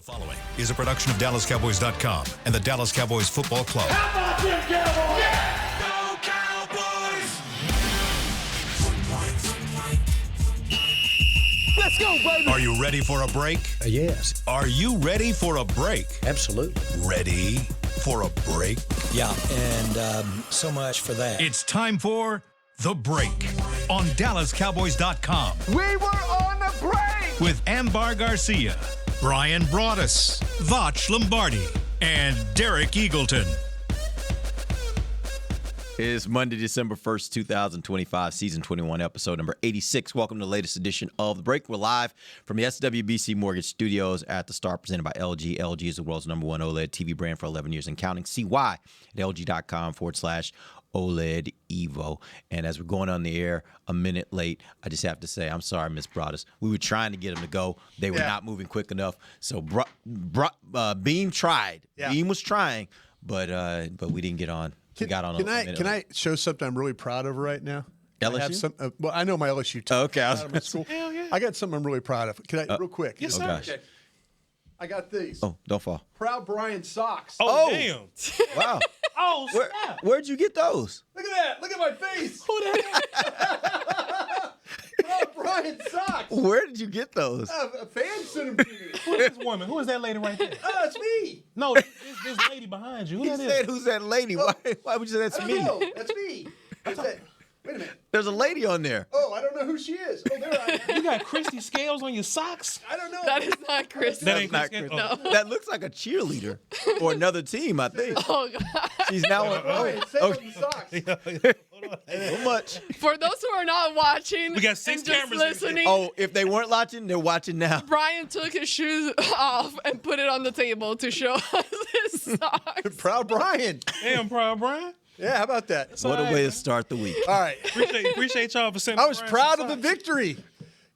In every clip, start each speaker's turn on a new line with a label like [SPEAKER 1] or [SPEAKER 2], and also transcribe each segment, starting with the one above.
[SPEAKER 1] Following is a production of DallasCowboys.com and the Dallas Cowboys Football Club.
[SPEAKER 2] How about them Cowboys?
[SPEAKER 1] Yeah!
[SPEAKER 2] Go Cowboys!
[SPEAKER 3] Let's go, baby!
[SPEAKER 1] Are you ready for a break?
[SPEAKER 3] Yes.
[SPEAKER 1] Are you ready for a break?
[SPEAKER 3] Absolutely.
[SPEAKER 1] Ready for a break?
[SPEAKER 3] Yeah, and so much for that.
[SPEAKER 1] It's time for The Break on DallasCowboys.com.
[SPEAKER 2] We were on the break!
[SPEAKER 1] With Ambar Garcia, Brian Broaddus, Vach Lombardi, and Derek Eagleton.
[SPEAKER 4] It is Monday, December 1st, 2025, season 21, episode number 86. Welcome to the latest edition of The Break. We're live from the SWBC Mortgage Studios at the Star, presented by LG. LG is the world's #1 OLED TV brand for 11 years and counting. CY at LG.com/OLED Evo. And as we're going on the air a minute late, I just have to say, I'm sorry, Miss Broaddus. We were trying to get them to go. They were not moving quick enough. So Beam tried.
[SPEAKER 5] Yeah.
[SPEAKER 4] Beam was trying, but we didn't get on.
[SPEAKER 5] Can I show something I'm really proud of right now?
[SPEAKER 4] LSU?
[SPEAKER 5] Well, I know my LSU team.
[SPEAKER 4] Okay.
[SPEAKER 5] School. I got something I'm really proud of. Can I, real quick?
[SPEAKER 4] Yes, sir. Okay.
[SPEAKER 5] I got these.
[SPEAKER 4] Oh, don't fall.
[SPEAKER 5] Proud Brian socks.
[SPEAKER 6] Oh, damn.
[SPEAKER 4] Wow.
[SPEAKER 6] Oh, snap.
[SPEAKER 4] Where'd you get those?
[SPEAKER 5] Look at that. Look at my face.
[SPEAKER 6] Who that?
[SPEAKER 5] Proud Brian socks.
[SPEAKER 4] Where did you get those?
[SPEAKER 5] A fan sent them to me.
[SPEAKER 6] Who is this woman? Who is that lady right there?
[SPEAKER 5] That's me.
[SPEAKER 6] No, this lady behind you. Who
[SPEAKER 4] He
[SPEAKER 6] that
[SPEAKER 4] said,
[SPEAKER 6] is?
[SPEAKER 4] who's that lady? Why would you say that's
[SPEAKER 5] I
[SPEAKER 4] me?
[SPEAKER 5] don't know. That's me. Who's that? Wait a minute.
[SPEAKER 4] There's a lady on there.
[SPEAKER 5] Oh, I don't know who she is. Oh, there I am.
[SPEAKER 6] You got Christy Scales on your socks?
[SPEAKER 5] I don't know.
[SPEAKER 7] That is not Chris.
[SPEAKER 6] That ain't
[SPEAKER 4] Not
[SPEAKER 6] Christy.
[SPEAKER 4] Chris.
[SPEAKER 6] Oh.
[SPEAKER 4] That looks like a cheerleader or another team, I think.
[SPEAKER 7] Oh, God.
[SPEAKER 4] She's now on.
[SPEAKER 5] Brian, say
[SPEAKER 4] Oh,
[SPEAKER 5] them socks.
[SPEAKER 4] so much.
[SPEAKER 7] For those who are not watching
[SPEAKER 6] We got 6
[SPEAKER 7] and just
[SPEAKER 6] cameras.
[SPEAKER 7] listening,
[SPEAKER 4] Oh, if they weren't watching, they're watching now.
[SPEAKER 7] Brian took his shoes off and put it on the table to show us his socks.
[SPEAKER 5] Proud Brian.
[SPEAKER 6] Damn, Proud Brian.
[SPEAKER 5] Yeah, how about that?
[SPEAKER 4] What a way to start the week.
[SPEAKER 5] All right.
[SPEAKER 6] Appreciate y'all for sending
[SPEAKER 5] I was
[SPEAKER 6] Brian
[SPEAKER 5] proud
[SPEAKER 6] some
[SPEAKER 5] of the
[SPEAKER 6] socks.
[SPEAKER 5] victory.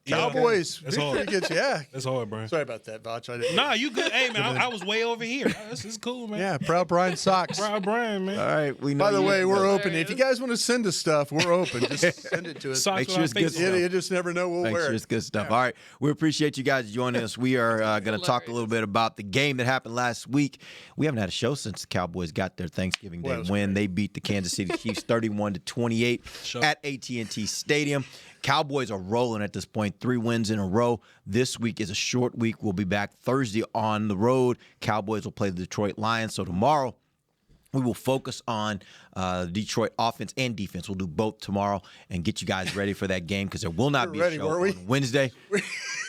[SPEAKER 6] Yeah,
[SPEAKER 5] Cowboys.
[SPEAKER 6] that's
[SPEAKER 5] Victory
[SPEAKER 6] hard.
[SPEAKER 5] gets, yeah.
[SPEAKER 6] That's hard, Brian.
[SPEAKER 5] Sorry about that, Vach. I didn't.
[SPEAKER 6] Nah, you good. Hey, man, I was way over here. This is cool, man.
[SPEAKER 5] Yeah, Proud Brian socks.
[SPEAKER 6] Proud Brian, man.
[SPEAKER 4] All right. We know
[SPEAKER 5] By the
[SPEAKER 4] you-
[SPEAKER 5] way, we're open.
[SPEAKER 7] Hilarious.
[SPEAKER 5] If you guys want to send us stuff, we're open. Just send it to us.
[SPEAKER 6] Socks
[SPEAKER 4] Make
[SPEAKER 6] with
[SPEAKER 4] sure
[SPEAKER 6] our
[SPEAKER 4] it's good
[SPEAKER 6] faces
[SPEAKER 4] stuff.
[SPEAKER 6] on.
[SPEAKER 5] You just never know. We'll
[SPEAKER 4] Make
[SPEAKER 5] wear
[SPEAKER 4] sure
[SPEAKER 5] it.
[SPEAKER 4] it's good stuff. All right. We appreciate you guys joining us. We are going to talk a little bit about the game that happened last week. We haven't had a show since the Cowboys got their Thanksgiving Day
[SPEAKER 5] Well, that was
[SPEAKER 4] win. They beat the Kansas City Chiefs 31-28
[SPEAKER 6] Sure.
[SPEAKER 4] at AT&T Stadium. Cowboys are rolling at this point, 3 wins in a row. This week is a short week. We'll be back Thursday on the road. Cowboys will play the Detroit Lions. So tomorrow, we will focus on Detroit offense and defense. We'll do both tomorrow and get you guys ready for that game because there will not be a
[SPEAKER 5] ready,
[SPEAKER 4] show
[SPEAKER 5] were we?
[SPEAKER 4] on Wednesday.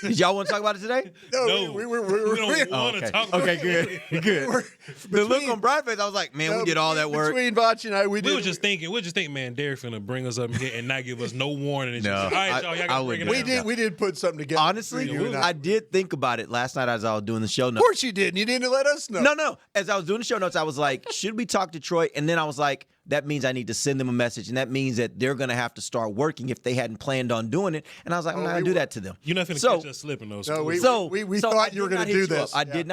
[SPEAKER 4] Did y'all want to talk about it today?
[SPEAKER 6] No,
[SPEAKER 5] we
[SPEAKER 6] we don't want to talk about
[SPEAKER 4] Okay,
[SPEAKER 6] it.
[SPEAKER 4] good. Good. The look on Brian's face, I was like, man, we did all that work.
[SPEAKER 5] Between Vach and I, we
[SPEAKER 6] We were
[SPEAKER 5] did.
[SPEAKER 6] just thinking, man, Derek finna bring us up here and not give us no warning. And
[SPEAKER 4] No,
[SPEAKER 6] just, all right, y'all
[SPEAKER 4] I
[SPEAKER 6] gotta bring it
[SPEAKER 4] wouldn't.
[SPEAKER 6] down.
[SPEAKER 5] We did put something together.
[SPEAKER 4] Honestly,
[SPEAKER 5] between you and
[SPEAKER 4] I did think about it last night as I was doing the show
[SPEAKER 5] Of
[SPEAKER 4] notes.
[SPEAKER 5] course you did. And you didn't let us know.
[SPEAKER 4] No. As I was doing the show notes, I was like, should we talk Detroit? And then I was like, that means I need to send them a message, and that means that they're going to have to start working if they hadn't planned on doing it. And I was like, I'm not going to do that to them.
[SPEAKER 6] You're not finna
[SPEAKER 4] So-
[SPEAKER 6] catch us slipping, though.
[SPEAKER 5] No, we
[SPEAKER 4] So I
[SPEAKER 5] thought you were
[SPEAKER 4] did
[SPEAKER 5] going
[SPEAKER 4] not
[SPEAKER 5] to do
[SPEAKER 4] hit you
[SPEAKER 5] this.
[SPEAKER 4] up. I did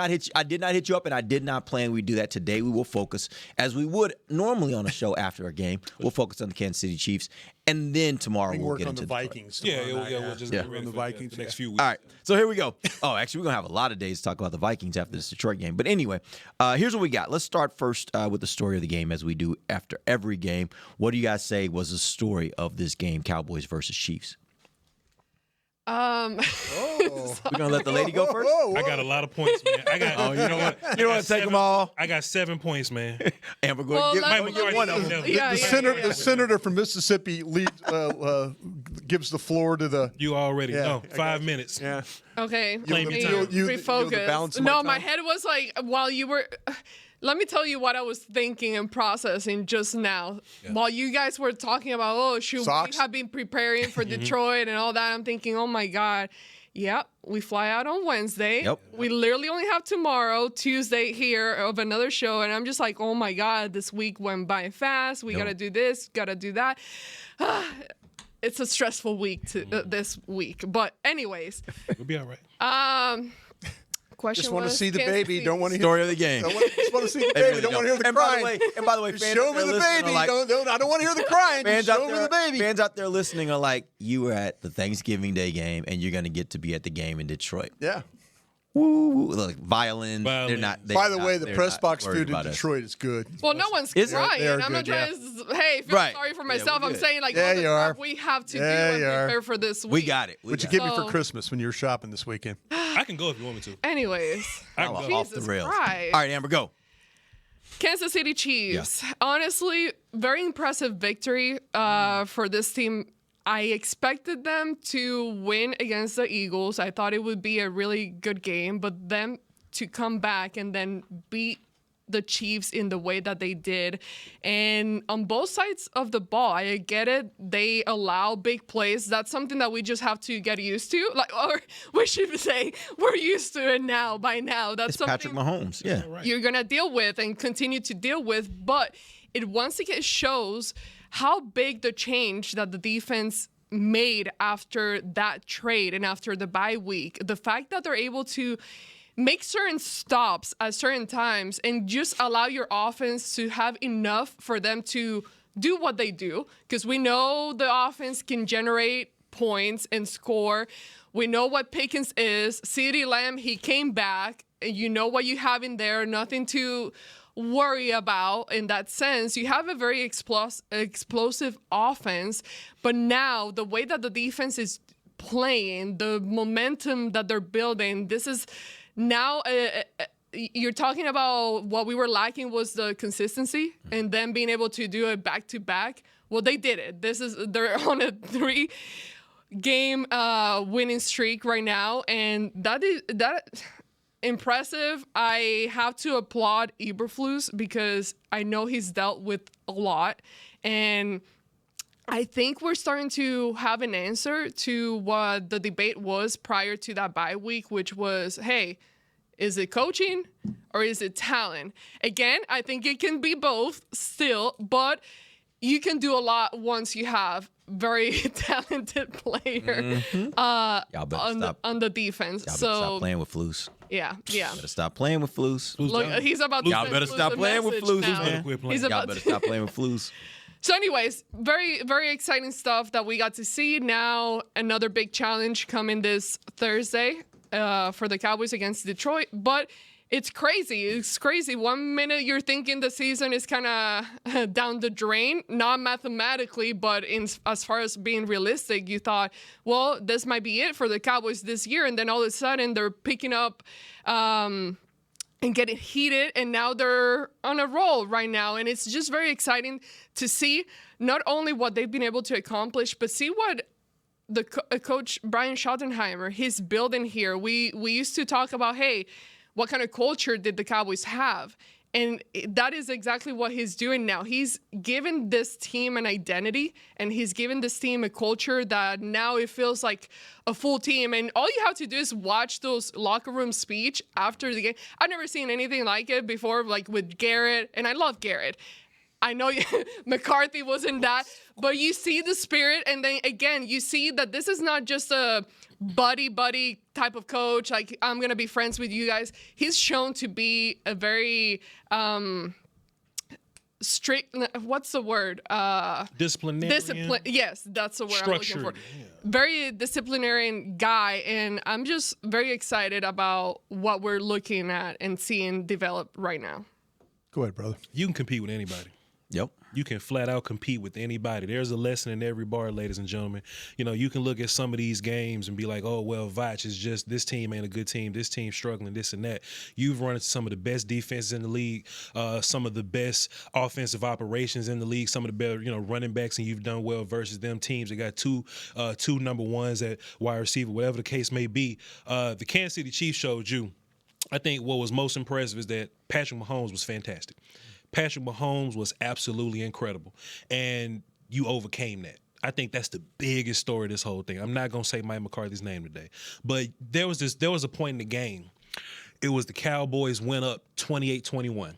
[SPEAKER 4] not hit you up, and I did not plan we'd do that today. We will focus, as we would normally on a show after a game. We'll focus on the Kansas City Chiefs, and then tomorrow
[SPEAKER 5] We can
[SPEAKER 4] we'll
[SPEAKER 5] work
[SPEAKER 4] get
[SPEAKER 5] on
[SPEAKER 4] into
[SPEAKER 5] the
[SPEAKER 4] Detroit.
[SPEAKER 5] Vikings.
[SPEAKER 6] yeah,
[SPEAKER 5] tomorrow night,
[SPEAKER 6] we'll just
[SPEAKER 4] Yeah.
[SPEAKER 6] get ready
[SPEAKER 5] On the
[SPEAKER 6] for
[SPEAKER 5] Vikings,
[SPEAKER 6] the next
[SPEAKER 5] yeah.
[SPEAKER 6] few weeks.
[SPEAKER 4] All right, so here we go. Oh, actually, we're going to have a lot of days to talk about the Vikings after this Detroit game. But anyway, here's what we got. Let's start first with the story of the game, as we do after every game. What do you guys say was the story of this game, Cowboys versus Chiefs?
[SPEAKER 5] Oh.
[SPEAKER 4] We're going to let the lady go first?
[SPEAKER 5] Whoa, whoa.
[SPEAKER 6] I got a lot of points, man. I got.
[SPEAKER 4] Oh, you don't want
[SPEAKER 6] I
[SPEAKER 4] to
[SPEAKER 6] got
[SPEAKER 4] take
[SPEAKER 6] seven-
[SPEAKER 4] them all?
[SPEAKER 6] I got 7 points, man.
[SPEAKER 4] And we're going
[SPEAKER 7] Well,
[SPEAKER 4] to
[SPEAKER 7] let's-
[SPEAKER 4] get one of them.
[SPEAKER 6] let's-
[SPEAKER 7] Yeah,
[SPEAKER 5] The senator from Mississippi gives the floor to the.
[SPEAKER 6] You already
[SPEAKER 5] Yeah,
[SPEAKER 6] know.
[SPEAKER 5] I
[SPEAKER 6] 5
[SPEAKER 5] got
[SPEAKER 6] minutes.
[SPEAKER 5] Yeah.
[SPEAKER 7] Okay,
[SPEAKER 6] Claim
[SPEAKER 7] let
[SPEAKER 6] your
[SPEAKER 7] me
[SPEAKER 6] time.
[SPEAKER 5] You the balance
[SPEAKER 7] refocus.
[SPEAKER 5] of my
[SPEAKER 7] No, my
[SPEAKER 5] time?
[SPEAKER 7] head was like, while you were. Let me tell you what I was thinking and processing just now. While you guys were talking about, oh, should
[SPEAKER 5] Socks?
[SPEAKER 7] we have been preparing for Detroit and all that, I'm thinking, oh my God. Yep, we fly out on Wednesday.
[SPEAKER 4] Yep.
[SPEAKER 7] We literally only have tomorrow, Tuesday here of another show. And I'm just like, oh my God, this week went by fast. We got to do this, got to do that. It's a stressful week this week. But anyways,
[SPEAKER 6] We'll be all right.
[SPEAKER 7] question
[SPEAKER 5] Just want to
[SPEAKER 7] was
[SPEAKER 5] see the
[SPEAKER 7] Kansas
[SPEAKER 5] baby.
[SPEAKER 7] City.
[SPEAKER 5] Don't want to hear.
[SPEAKER 4] Story of the game.
[SPEAKER 5] Just want to see the
[SPEAKER 4] They
[SPEAKER 5] baby.
[SPEAKER 4] really
[SPEAKER 5] Don't want to hear the
[SPEAKER 4] And
[SPEAKER 5] crying.
[SPEAKER 4] by the way,
[SPEAKER 5] Just
[SPEAKER 4] fans
[SPEAKER 5] show
[SPEAKER 4] out
[SPEAKER 5] me
[SPEAKER 4] there
[SPEAKER 5] the
[SPEAKER 4] listening
[SPEAKER 5] baby.
[SPEAKER 4] are like,
[SPEAKER 5] I don't want to hear the crying.
[SPEAKER 4] Fans
[SPEAKER 5] Just
[SPEAKER 4] out
[SPEAKER 5] show me
[SPEAKER 4] there,
[SPEAKER 5] the baby.
[SPEAKER 4] fans out there listening are like, you were at the Thanksgiving Day game, and you're going to get to be at the game in Detroit.
[SPEAKER 5] Yeah.
[SPEAKER 4] woo, like violins. They're
[SPEAKER 6] Violins.
[SPEAKER 4] not.
[SPEAKER 5] By the way, the
[SPEAKER 4] they're
[SPEAKER 5] press
[SPEAKER 4] not
[SPEAKER 5] box
[SPEAKER 4] worried
[SPEAKER 5] food in
[SPEAKER 4] about us.
[SPEAKER 5] Detroit is good.
[SPEAKER 7] Well, no one's
[SPEAKER 4] Is it?
[SPEAKER 7] crying.
[SPEAKER 5] They are
[SPEAKER 7] I'm not
[SPEAKER 5] good, yeah.
[SPEAKER 7] trying to hey, feel
[SPEAKER 4] Right.
[SPEAKER 7] sorry for
[SPEAKER 4] Yeah,
[SPEAKER 7] myself.
[SPEAKER 4] we're
[SPEAKER 7] I'm
[SPEAKER 4] good.
[SPEAKER 7] saying like
[SPEAKER 5] Yeah,
[SPEAKER 7] all the
[SPEAKER 5] you
[SPEAKER 7] stuff
[SPEAKER 5] are.
[SPEAKER 7] we have to
[SPEAKER 5] Yeah,
[SPEAKER 7] do
[SPEAKER 5] you
[SPEAKER 7] and
[SPEAKER 5] are.
[SPEAKER 7] prepare for this week.
[SPEAKER 4] We got it.
[SPEAKER 5] What'd you
[SPEAKER 4] got
[SPEAKER 5] get me
[SPEAKER 7] So-
[SPEAKER 5] for Christmas when you were shopping this weekend?
[SPEAKER 6] I can go if you want me to.
[SPEAKER 7] Anyways,
[SPEAKER 6] I can
[SPEAKER 4] it.
[SPEAKER 6] go.
[SPEAKER 4] Off the
[SPEAKER 7] Jesus
[SPEAKER 4] rails.
[SPEAKER 7] Christ.
[SPEAKER 4] All right, Amber, go.
[SPEAKER 7] Kansas City Chiefs. Honestly, very impressive victory for this team. I expected them to win against the Eagles. I thought it would be a really good game, but them to come back and then beat the Chiefs in the way that they did. And on both sides of the ball, I get it. They allow big plays. That's something that we just have to get used to. Like, or we should say we're used to it now by now. That's
[SPEAKER 4] It's
[SPEAKER 7] something
[SPEAKER 4] Patrick Mahomes. Yeah.
[SPEAKER 7] you're gonna deal with and continue to deal with. But it once again shows how big the change that the defense made after that trade and after the bye week. The fact that they're able to make certain stops at certain times and just allow your offense to have enough for them to do what they do. Because we know the offense can generate points and score. We know what Pickens is. CeeDee Lamb, he came back. And you know what you have in there. Nothing to worry about in that sense. You have a very explosive offense. But now the way that the defense is playing, the momentum that they're building, this is now you're talking about what we were lacking was the consistency and then being able to do it back to back. Well, they did it. They're on a 3-game winning streak right now, and that impressive. I have to applaud Eberflus because I know he's dealt with a lot, and I think we're starting to have an answer to what the debate was prior to that bye week, which was, hey, is it coaching or is it talent? Again, I think it can be both still, but you can do a lot once you have very talented player
[SPEAKER 4] Y'all better stop.
[SPEAKER 7] on the defense.
[SPEAKER 4] Y'all better
[SPEAKER 7] So
[SPEAKER 4] stop playing with Flus.
[SPEAKER 7] yeah.
[SPEAKER 4] Better stop playing with Flus.
[SPEAKER 7] Look, he's about to
[SPEAKER 4] Y'all
[SPEAKER 7] send
[SPEAKER 4] better
[SPEAKER 7] Flus
[SPEAKER 4] stop
[SPEAKER 7] a
[SPEAKER 4] playing with
[SPEAKER 7] message
[SPEAKER 4] Flus,
[SPEAKER 7] now.
[SPEAKER 4] man.
[SPEAKER 6] Quit playing.
[SPEAKER 7] He's
[SPEAKER 4] Y'all
[SPEAKER 7] about
[SPEAKER 4] better
[SPEAKER 7] to.
[SPEAKER 4] stop playing with Flus.
[SPEAKER 7] So anyways, very, very exciting stuff that we got to see. Now another big challenge coming this Thursday for the Cowboys against Detroit. But it's crazy. It's crazy. 1 minute you're thinking the season is kind of down the drain, not mathematically, but as far as being realistic, you thought, well, this might be it for the Cowboys this year. And then all of a sudden they're picking up and getting heated, and now they're on a roll right now. And it's just very exciting to see not only what they've been able to accomplish, but see what the coach Brian Schottenheimer, he's building here. We used to talk about, hey, what kind of culture did the Cowboys have? And that is exactly what he's doing now. He's given this team an identity, and he's given this team a culture that now it feels like a full team. And all you have to do is watch those locker room speech after the game. I've never seen anything like it before, like with Garrett, and I love Garrett. I know McCarthy wasn't that, but you see the spirit, and then again, you see that this is not just a buddy type of coach, like I'm gonna be friends with you guys. He's shown to be a very strict, what's the word,
[SPEAKER 6] Disciplinarian.
[SPEAKER 7] yes, that's the word I'm looking for.
[SPEAKER 6] Structured, yeah.
[SPEAKER 7] Very disciplinarian guy, and I'm just very excited about what we're looking at and seeing develop right now.
[SPEAKER 5] Go ahead, brother.
[SPEAKER 6] You can compete with anybody.
[SPEAKER 4] Yep.
[SPEAKER 6] You can flat out compete with anybody. There's a lesson in every bar, ladies and gentlemen. You know, you can look at some of these games and be like, oh, well, Vach is just, this team ain't a good team. This team's struggling, this and that. You've run into some of the best defenses in the league, some of the best offensive operations in the league, some of the better, running backs, and you've done well versus them teams that got two number ones at wide receiver, whatever the case may be. The Kansas City Chiefs showed you, I think what was most impressive is that Patrick Mahomes was fantastic. Patrick Mahomes was absolutely incredible, and you overcame that. I think that's the biggest story of this whole thing. I'm not going to say Mike McCarthy's name today, but there was a point in the game. It was the Cowboys went up 28-21.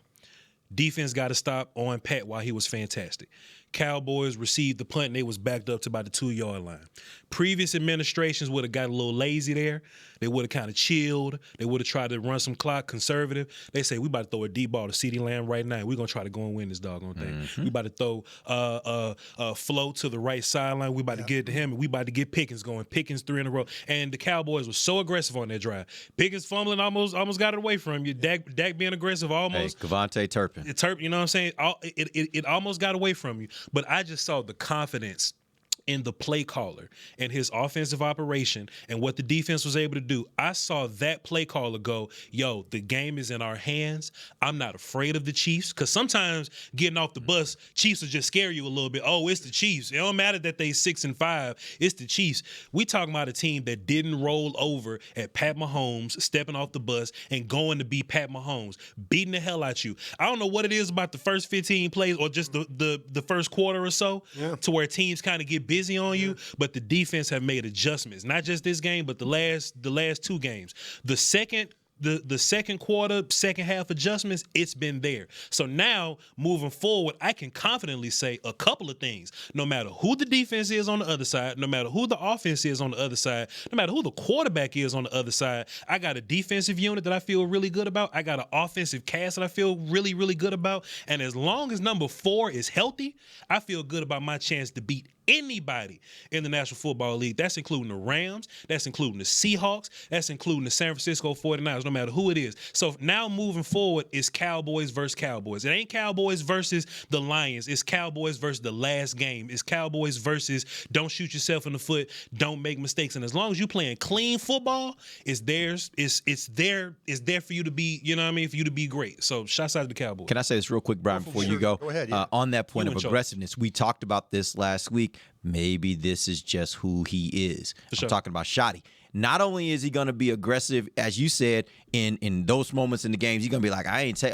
[SPEAKER 6] Defense got to stop on Pat while he was fantastic. Cowboys received the punt and they was backed up to about the 2-yard line. Previous administrations would have got a little lazy there. They would have kind of chilled. They would have tried to run some clock, conservative. They say, we about to throw a deep ball to CeeDee Lamb right now. We're going to try to go and win this doggone thing. We about to throw a flow to the right sideline. We about to get it to him, and we about to get Pickens going. Pickens 3 in a row. And the Cowboys were so aggressive on that drive. Pickens fumbling almost got it away from you. Dak being aggressive almost.
[SPEAKER 4] Hey, Kevontae Turpin.
[SPEAKER 6] You know what I'm saying? It almost got away from you. But I just saw the confidence in the play caller and his offensive operation and what the defense was able to do. I saw that play caller go, yo, the game is in our hands. I'm not afraid of the Chiefs, because sometimes getting off the bus, Chiefs will just scare you a little bit. Oh, it's the Chiefs. It don't matter that they 6-5. It's the Chiefs. We talking about a team that didn't roll over at Pat Mahomes stepping off the bus and going to be Pat Mahomes, beating the hell out you. I don't know what it is about the first 15 plays or just the first quarter or so to where teams kind of get busy on you, but the defense have made adjustments. Not just this game, but the last 2 games. The second quarter, second half adjustments, it's been there. So now, moving forward, I can confidently say a couple of things. No matter who the defense is on the other side, no matter who the offense is on the other side, no matter who the quarterback is on the other side, I got a defensive unit that I feel really good about. I got an offensive cast that I feel really, really good about. And as long as number 4 is healthy, I feel good about my chance to beat anybody in the National Football League. That's including the Rams. That's including the Seahawks. That's including the San Francisco 49ers, no matter who it is. So now moving forward, it's Cowboys versus Cowboys. It ain't Cowboys versus the Lions. It's Cowboys versus the last game. It's Cowboys versus don't shoot yourself in the foot, don't make mistakes. And as long as you're playing clean football, it's theirs. It's there for you to be, you know what I mean, for you to be great. So shouts out to the Cowboys.
[SPEAKER 4] Can I say this real quick, Brian, before you go?
[SPEAKER 5] Go ahead, yeah.
[SPEAKER 4] On that point
[SPEAKER 6] You
[SPEAKER 4] of
[SPEAKER 6] in charge.
[SPEAKER 4] aggressiveness, we talked about this last week. Maybe this is just who he is.
[SPEAKER 6] sure.
[SPEAKER 4] I'm talking about Shotty. Not only is he going to be aggressive, as you said, in those moments in the games, he's going to be like,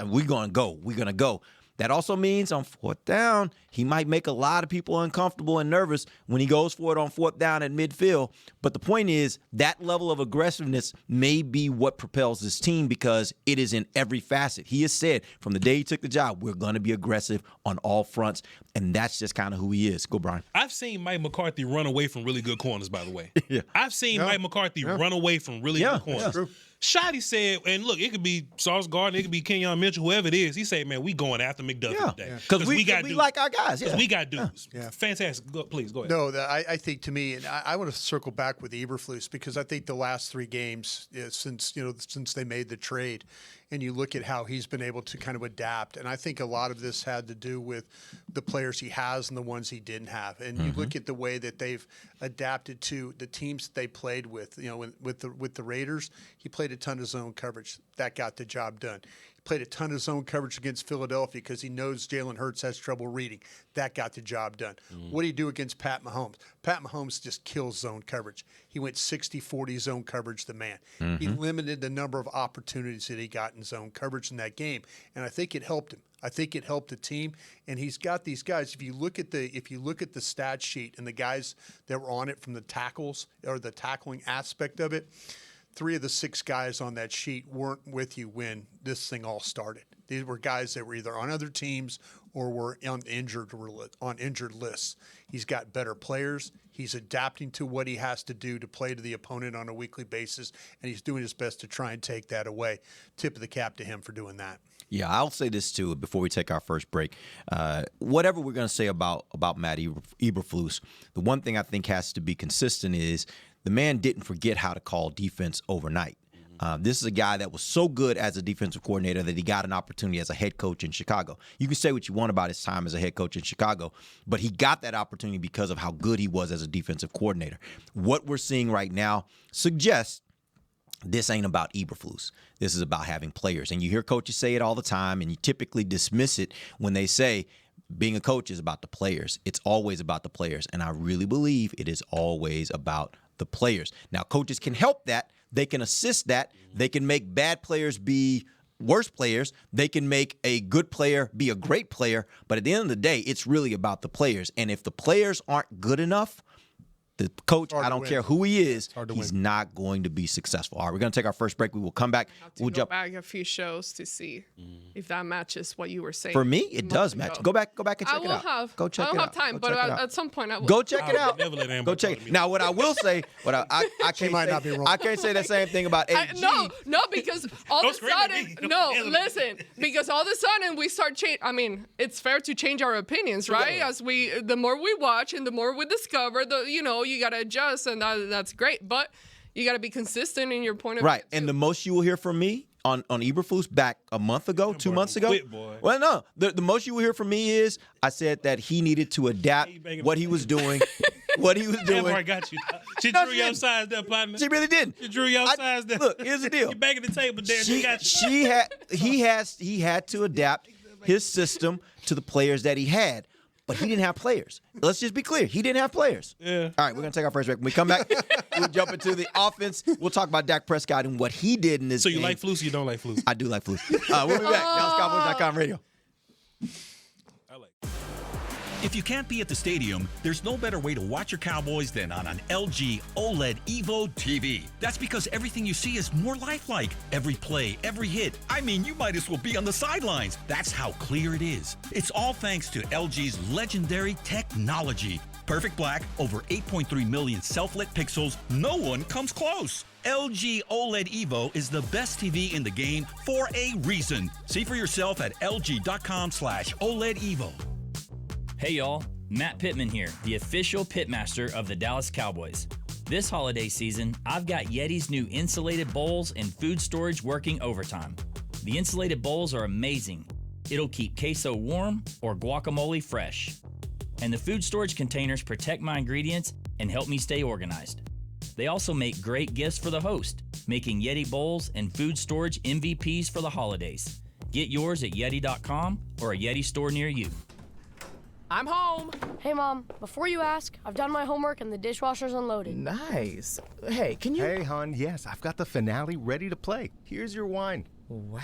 [SPEAKER 4] we're going to go. We're going to go. That also means on 4th down, he might make a lot of people uncomfortable and nervous when he goes for it on 4th down at midfield. But the point is, that level of aggressiveness may be what propels this team, because it is in every facet. He has said from the day he took the job, we're going to be aggressive on all fronts, and that's just kind of who he is. Go, Brian.
[SPEAKER 6] I've seen Mike McCarthy run away from really good corners, by the way.
[SPEAKER 4] Yeah.
[SPEAKER 6] I've seen Mike McCarthy run away from really good corners.
[SPEAKER 4] Yeah.
[SPEAKER 5] True.
[SPEAKER 6] Shotty said, and look, it could be Sauce Gardner, it could be Kenyon Mitchell, whoever it is. He said, man, we going after McDuffie today.
[SPEAKER 4] Because we
[SPEAKER 6] got
[SPEAKER 4] we like our guys. Yeah.
[SPEAKER 6] we got dudes.
[SPEAKER 5] Yeah.
[SPEAKER 6] Fantastic. Please, go ahead.
[SPEAKER 5] No, I think to me, and I want to circle back with Eberflus, because I think the last 3 games since they made the trade, and you look at how he's been able to kind of adapt, and I think a lot of this had to do with the players he has and the ones he didn't have, and you look at the way that they've adapted to the teams that they played with. With the Raiders, he played a ton of zone coverage that got the job done. Played a ton of zone coverage against Philadelphia because he knows Jalen Hurts has trouble reading. That got the job done. What do you do against Pat Mahomes? Pat Mahomes just kills zone coverage. He went 60-40 zone coverage, the man. He limited the number of opportunities that he got in zone coverage in that game, and I think it helped him. I think it helped the team, and he's got these guys. If you look at the stat sheet and the guys that were on it from the tackles or the tackling aspect of it, 3 of the 6 guys on that sheet weren't with you when this thing all started. These were guys that were either on other teams or were on injured lists. He's got better players. He's adapting to what he has to do to play to the opponent on a weekly basis, and he's doing his best to try and take that away. Tip of the cap to him for doing that.
[SPEAKER 4] Yeah, I'll say this too before we take our first break. Whatever we're going to say about Matt Eberflus, the one thing I think has to be consistent is the man didn't forget how to call defense overnight. This is a guy that was so good as a defensive coordinator that he got an opportunity as a head coach in Chicago. You can say what you want about his time as a head coach in Chicago, but he got that opportunity because of how good he was as a defensive coordinator. What we're seeing right now suggests this ain't about Eberflus. This is about having players. And you hear coaches say it all the time, and you typically dismiss it when they say being a coach is about the players. It's always about the players, and I really believe it is always about the players. Now, coaches can help that. They can assist that. They can make bad players be worse players. They can make a good player be a great player. But at the end of the day, it's really about the players. And if the players aren't good enough, the coach,
[SPEAKER 5] hard
[SPEAKER 4] I
[SPEAKER 5] to
[SPEAKER 4] don't
[SPEAKER 5] win.
[SPEAKER 4] care who he is,
[SPEAKER 5] hard to
[SPEAKER 4] he's
[SPEAKER 5] win.
[SPEAKER 4] not going to be successful. All right, we're going to take our first break. We will come back.
[SPEAKER 7] have to go back a few shows to see if that matches what you were saying.
[SPEAKER 4] For me,
[SPEAKER 7] a
[SPEAKER 4] it
[SPEAKER 7] month
[SPEAKER 4] does
[SPEAKER 7] ago.
[SPEAKER 4] match. Go back and
[SPEAKER 7] I
[SPEAKER 4] check it
[SPEAKER 7] will
[SPEAKER 4] out.
[SPEAKER 7] have.
[SPEAKER 4] Go check
[SPEAKER 7] I don't
[SPEAKER 4] it
[SPEAKER 7] have
[SPEAKER 4] out.
[SPEAKER 7] time,
[SPEAKER 4] Go
[SPEAKER 7] but
[SPEAKER 4] check it out.
[SPEAKER 7] at some point I will.
[SPEAKER 4] Go check it out.
[SPEAKER 6] Never let Amber
[SPEAKER 4] Go check
[SPEAKER 6] talk to
[SPEAKER 4] it.
[SPEAKER 6] me.
[SPEAKER 4] Now, what I will say, I can't
[SPEAKER 5] might
[SPEAKER 4] say,
[SPEAKER 5] not be wrong.
[SPEAKER 4] I can't say the same thing about AG.
[SPEAKER 7] No, because all of
[SPEAKER 6] Don't
[SPEAKER 7] a
[SPEAKER 6] scream at
[SPEAKER 7] sudden,
[SPEAKER 6] me. Don't
[SPEAKER 7] no,
[SPEAKER 6] yell at me.
[SPEAKER 7] listen, because all of a sudden we start change. I mean, it's fair to change our opinions, right? As the more we watch and the more we discover, you got to adjust, and that's great. But you got to be consistent in your point of
[SPEAKER 4] Right,
[SPEAKER 7] view.
[SPEAKER 4] and the most you will hear from me on Eberflus back a month ago, 2 months ago.
[SPEAKER 6] quit, boy.
[SPEAKER 4] Well, no, the most you will hear from me is I said that he needed to adapt what he was doing, what he was
[SPEAKER 6] Amber
[SPEAKER 4] doing.
[SPEAKER 6] got you. She
[SPEAKER 4] No,
[SPEAKER 6] drew
[SPEAKER 4] she
[SPEAKER 6] your
[SPEAKER 4] didn't.
[SPEAKER 6] size there, partner.
[SPEAKER 4] She really didn't.
[SPEAKER 6] She drew your size there.
[SPEAKER 4] Look, here's the deal.
[SPEAKER 6] You banging the table there. She got you.
[SPEAKER 4] He had to adapt his system to the players that he had. But he didn't have players. Let's just be clear. He didn't have players.
[SPEAKER 6] Yeah.
[SPEAKER 4] All right, we're going to take our first break. When we come back, we'll jump into the offense. We'll talk about Dak Prescott and what he did in this
[SPEAKER 6] So
[SPEAKER 4] game.
[SPEAKER 6] you like Flus or you don't like Flus?
[SPEAKER 4] I do like Flus. We'll be back. DallasCowboys.com radio.
[SPEAKER 6] I like
[SPEAKER 8] If you can't be at the stadium, there's no better way to watch your Cowboys than on an LG OLED Evo TV. That's because everything you see is more lifelike. Every play, every hit. I mean, you might as well be on the sidelines. That's how clear it is. It's all thanks to LG's legendary technology. Perfect black, over 8.3 million self-lit pixels. No one comes close. LG OLED Evo is the best TV in the game for a reason. See for yourself at lg.com/OLED Evo.
[SPEAKER 9] Hey y'all, Matt Pittman here, the official pitmaster of the Dallas Cowboys. This holiday season, I've got Yeti's new insulated bowls and food storage working overtime. The insulated bowls are amazing. It'll keep queso warm or guacamole fresh. And the food storage containers protect my ingredients and help me stay organized. They also make great gifts for the host, making Yeti bowls and food storage MVPs for the holidays. Get yours at Yeti.com or a Yeti store near you.
[SPEAKER 7] I'm home.
[SPEAKER 10] Hey, Mom, before you ask, I've done my homework and the dishwasher's unloaded.
[SPEAKER 11] Nice. Hey, can you...
[SPEAKER 12] Hey, hon, yes, I've got the finale ready to play. Here's your wine.
[SPEAKER 11] Wow.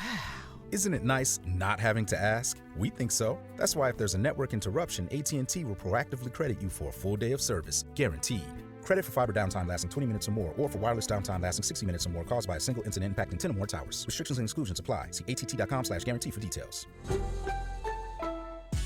[SPEAKER 13] Isn't it nice not having to ask? We think so. That's why if there's a network interruption, AT&T will proactively credit you for a full day of service, guaranteed. Credit for fiber downtime lasting 20 minutes or more, or for wireless downtime lasting 60 minutes or more caused by a single incident impacting 10 or more towers. Restrictions and exclusions apply. See att.com/guarantee for details.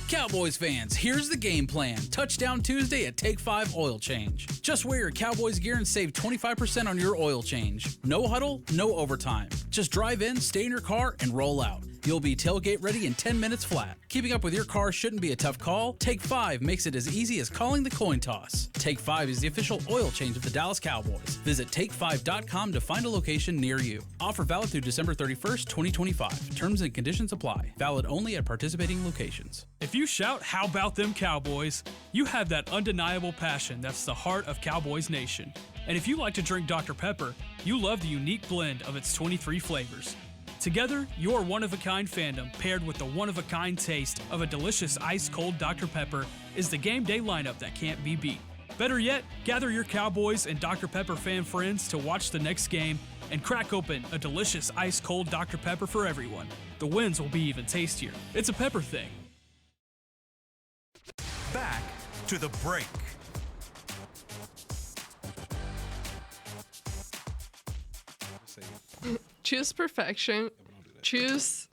[SPEAKER 14] Cowboys fans, here's the game plan. Touchdown Tuesday at Take 5 Oil Change. Just wear your Cowboys gear and save 25% on your oil change. No huddle, no overtime. Just drive in, stay in your car, and roll out. You'll be tailgate ready in 10 minutes flat. Keeping up with your car shouldn't be a tough call. Take 5 makes it as easy as calling the coin toss. Take 5 is the official oil change of the Dallas Cowboys. Visit take5.com to find a location near you. Offer valid through December 31st, 2025. Terms and conditions apply. Valid only at participating locations.
[SPEAKER 15] If you shout, "How about them Cowboys?" you have that undeniable passion that's the heart of Cowboys Nation. And if you like to drink Dr. Pepper, you love the unique blend of its 23 flavors. Together, your one-of-a-kind fandom paired with the one-of-a-kind taste of a delicious ice-cold Dr. Pepper is the game day lineup that can't be beat. Better yet, gather your Cowboys and Dr. Pepper fan friends to watch the next game and crack open a delicious ice-cold Dr. Pepper for everyone. The wins will be even tastier. It's a pepper thing.
[SPEAKER 1] Back to the break.
[SPEAKER 7] Choose perfection. Choose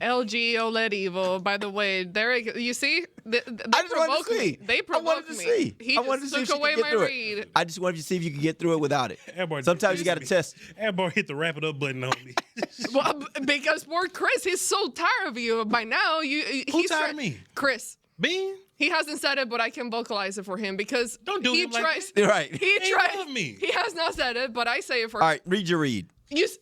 [SPEAKER 7] LG OLED Evo. By the way, Derek, you see, they
[SPEAKER 4] I just wanted to see.
[SPEAKER 7] They
[SPEAKER 4] I wanted
[SPEAKER 7] provoked
[SPEAKER 4] to
[SPEAKER 7] me.
[SPEAKER 4] see.
[SPEAKER 7] He
[SPEAKER 4] I wanted to
[SPEAKER 7] just
[SPEAKER 4] see if
[SPEAKER 7] took
[SPEAKER 4] she
[SPEAKER 7] away
[SPEAKER 4] could
[SPEAKER 7] my
[SPEAKER 4] get through
[SPEAKER 7] read.
[SPEAKER 4] it. I just wanted to see if you could get through it without it.
[SPEAKER 6] Amber,
[SPEAKER 4] Sometimes you got to test.
[SPEAKER 6] Amber hit the wrap it up button on me.
[SPEAKER 7] Well, because poor Chris, he's so tired of you by now. He's
[SPEAKER 6] tired of me?
[SPEAKER 7] Chris.
[SPEAKER 6] Bean?
[SPEAKER 7] He hasn't said it, but I can vocalize it for him because
[SPEAKER 6] Don't do
[SPEAKER 7] he
[SPEAKER 6] him like
[SPEAKER 7] tries.
[SPEAKER 4] that. Right.
[SPEAKER 7] He
[SPEAKER 6] They
[SPEAKER 7] tries.
[SPEAKER 6] love me.
[SPEAKER 7] He has not said it, but I say it for
[SPEAKER 4] All right, read your read.
[SPEAKER 7] These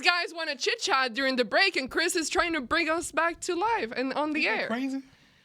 [SPEAKER 7] guys want to chit chat during the break, and Chris is trying to bring us back to life and on the air.
[SPEAKER 6] Crazy.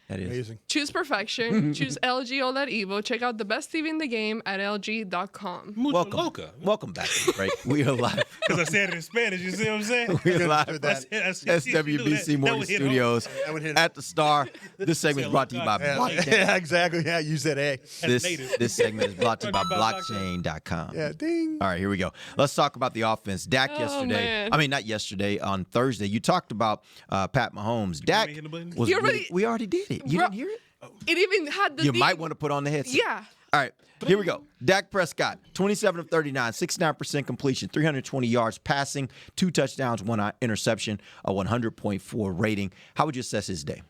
[SPEAKER 4] That is.
[SPEAKER 5] Amazing.
[SPEAKER 7] Choose perfection. Choose LG OLED Evo. Check out the best TV in the game at LG.com.
[SPEAKER 6] Mucho
[SPEAKER 4] Welcome.
[SPEAKER 6] loca.
[SPEAKER 4] Welcome back to the break. We are live.
[SPEAKER 6] Because I said it in Spanish, you see what I'm saying?
[SPEAKER 4] We're live
[SPEAKER 5] understood
[SPEAKER 6] I
[SPEAKER 5] that.
[SPEAKER 6] said,
[SPEAKER 4] SWBC Morning
[SPEAKER 6] would hit
[SPEAKER 4] Studios
[SPEAKER 5] That would hit
[SPEAKER 4] at the Star. This segment is brought to you by Blockchain.
[SPEAKER 5] Yeah, exactly. Yeah, use that A.
[SPEAKER 4] This segment is brought to you by
[SPEAKER 6] Brought to you by
[SPEAKER 4] blockchain.com.
[SPEAKER 5] Yeah, ding.
[SPEAKER 4] All right, here we go. Let's talk about the offense. Dak
[SPEAKER 7] Oh,
[SPEAKER 4] yesterday.
[SPEAKER 7] man.
[SPEAKER 4] I mean, not yesterday, on Thursday. You talked about Pat Mahomes. Dak
[SPEAKER 6] hitting the button?
[SPEAKER 4] was
[SPEAKER 7] You
[SPEAKER 4] really,
[SPEAKER 7] already-
[SPEAKER 4] we already did it. You didn't hear it?
[SPEAKER 7] It even had the.
[SPEAKER 4] You might want to put on the headset.
[SPEAKER 7] Yeah.
[SPEAKER 4] All right, here we go. Dak Prescott, 27 of 39, 69% completion, 320 yards passing, 2 touchdowns, 1 interception, a 100.4 rating. How would you assess his day?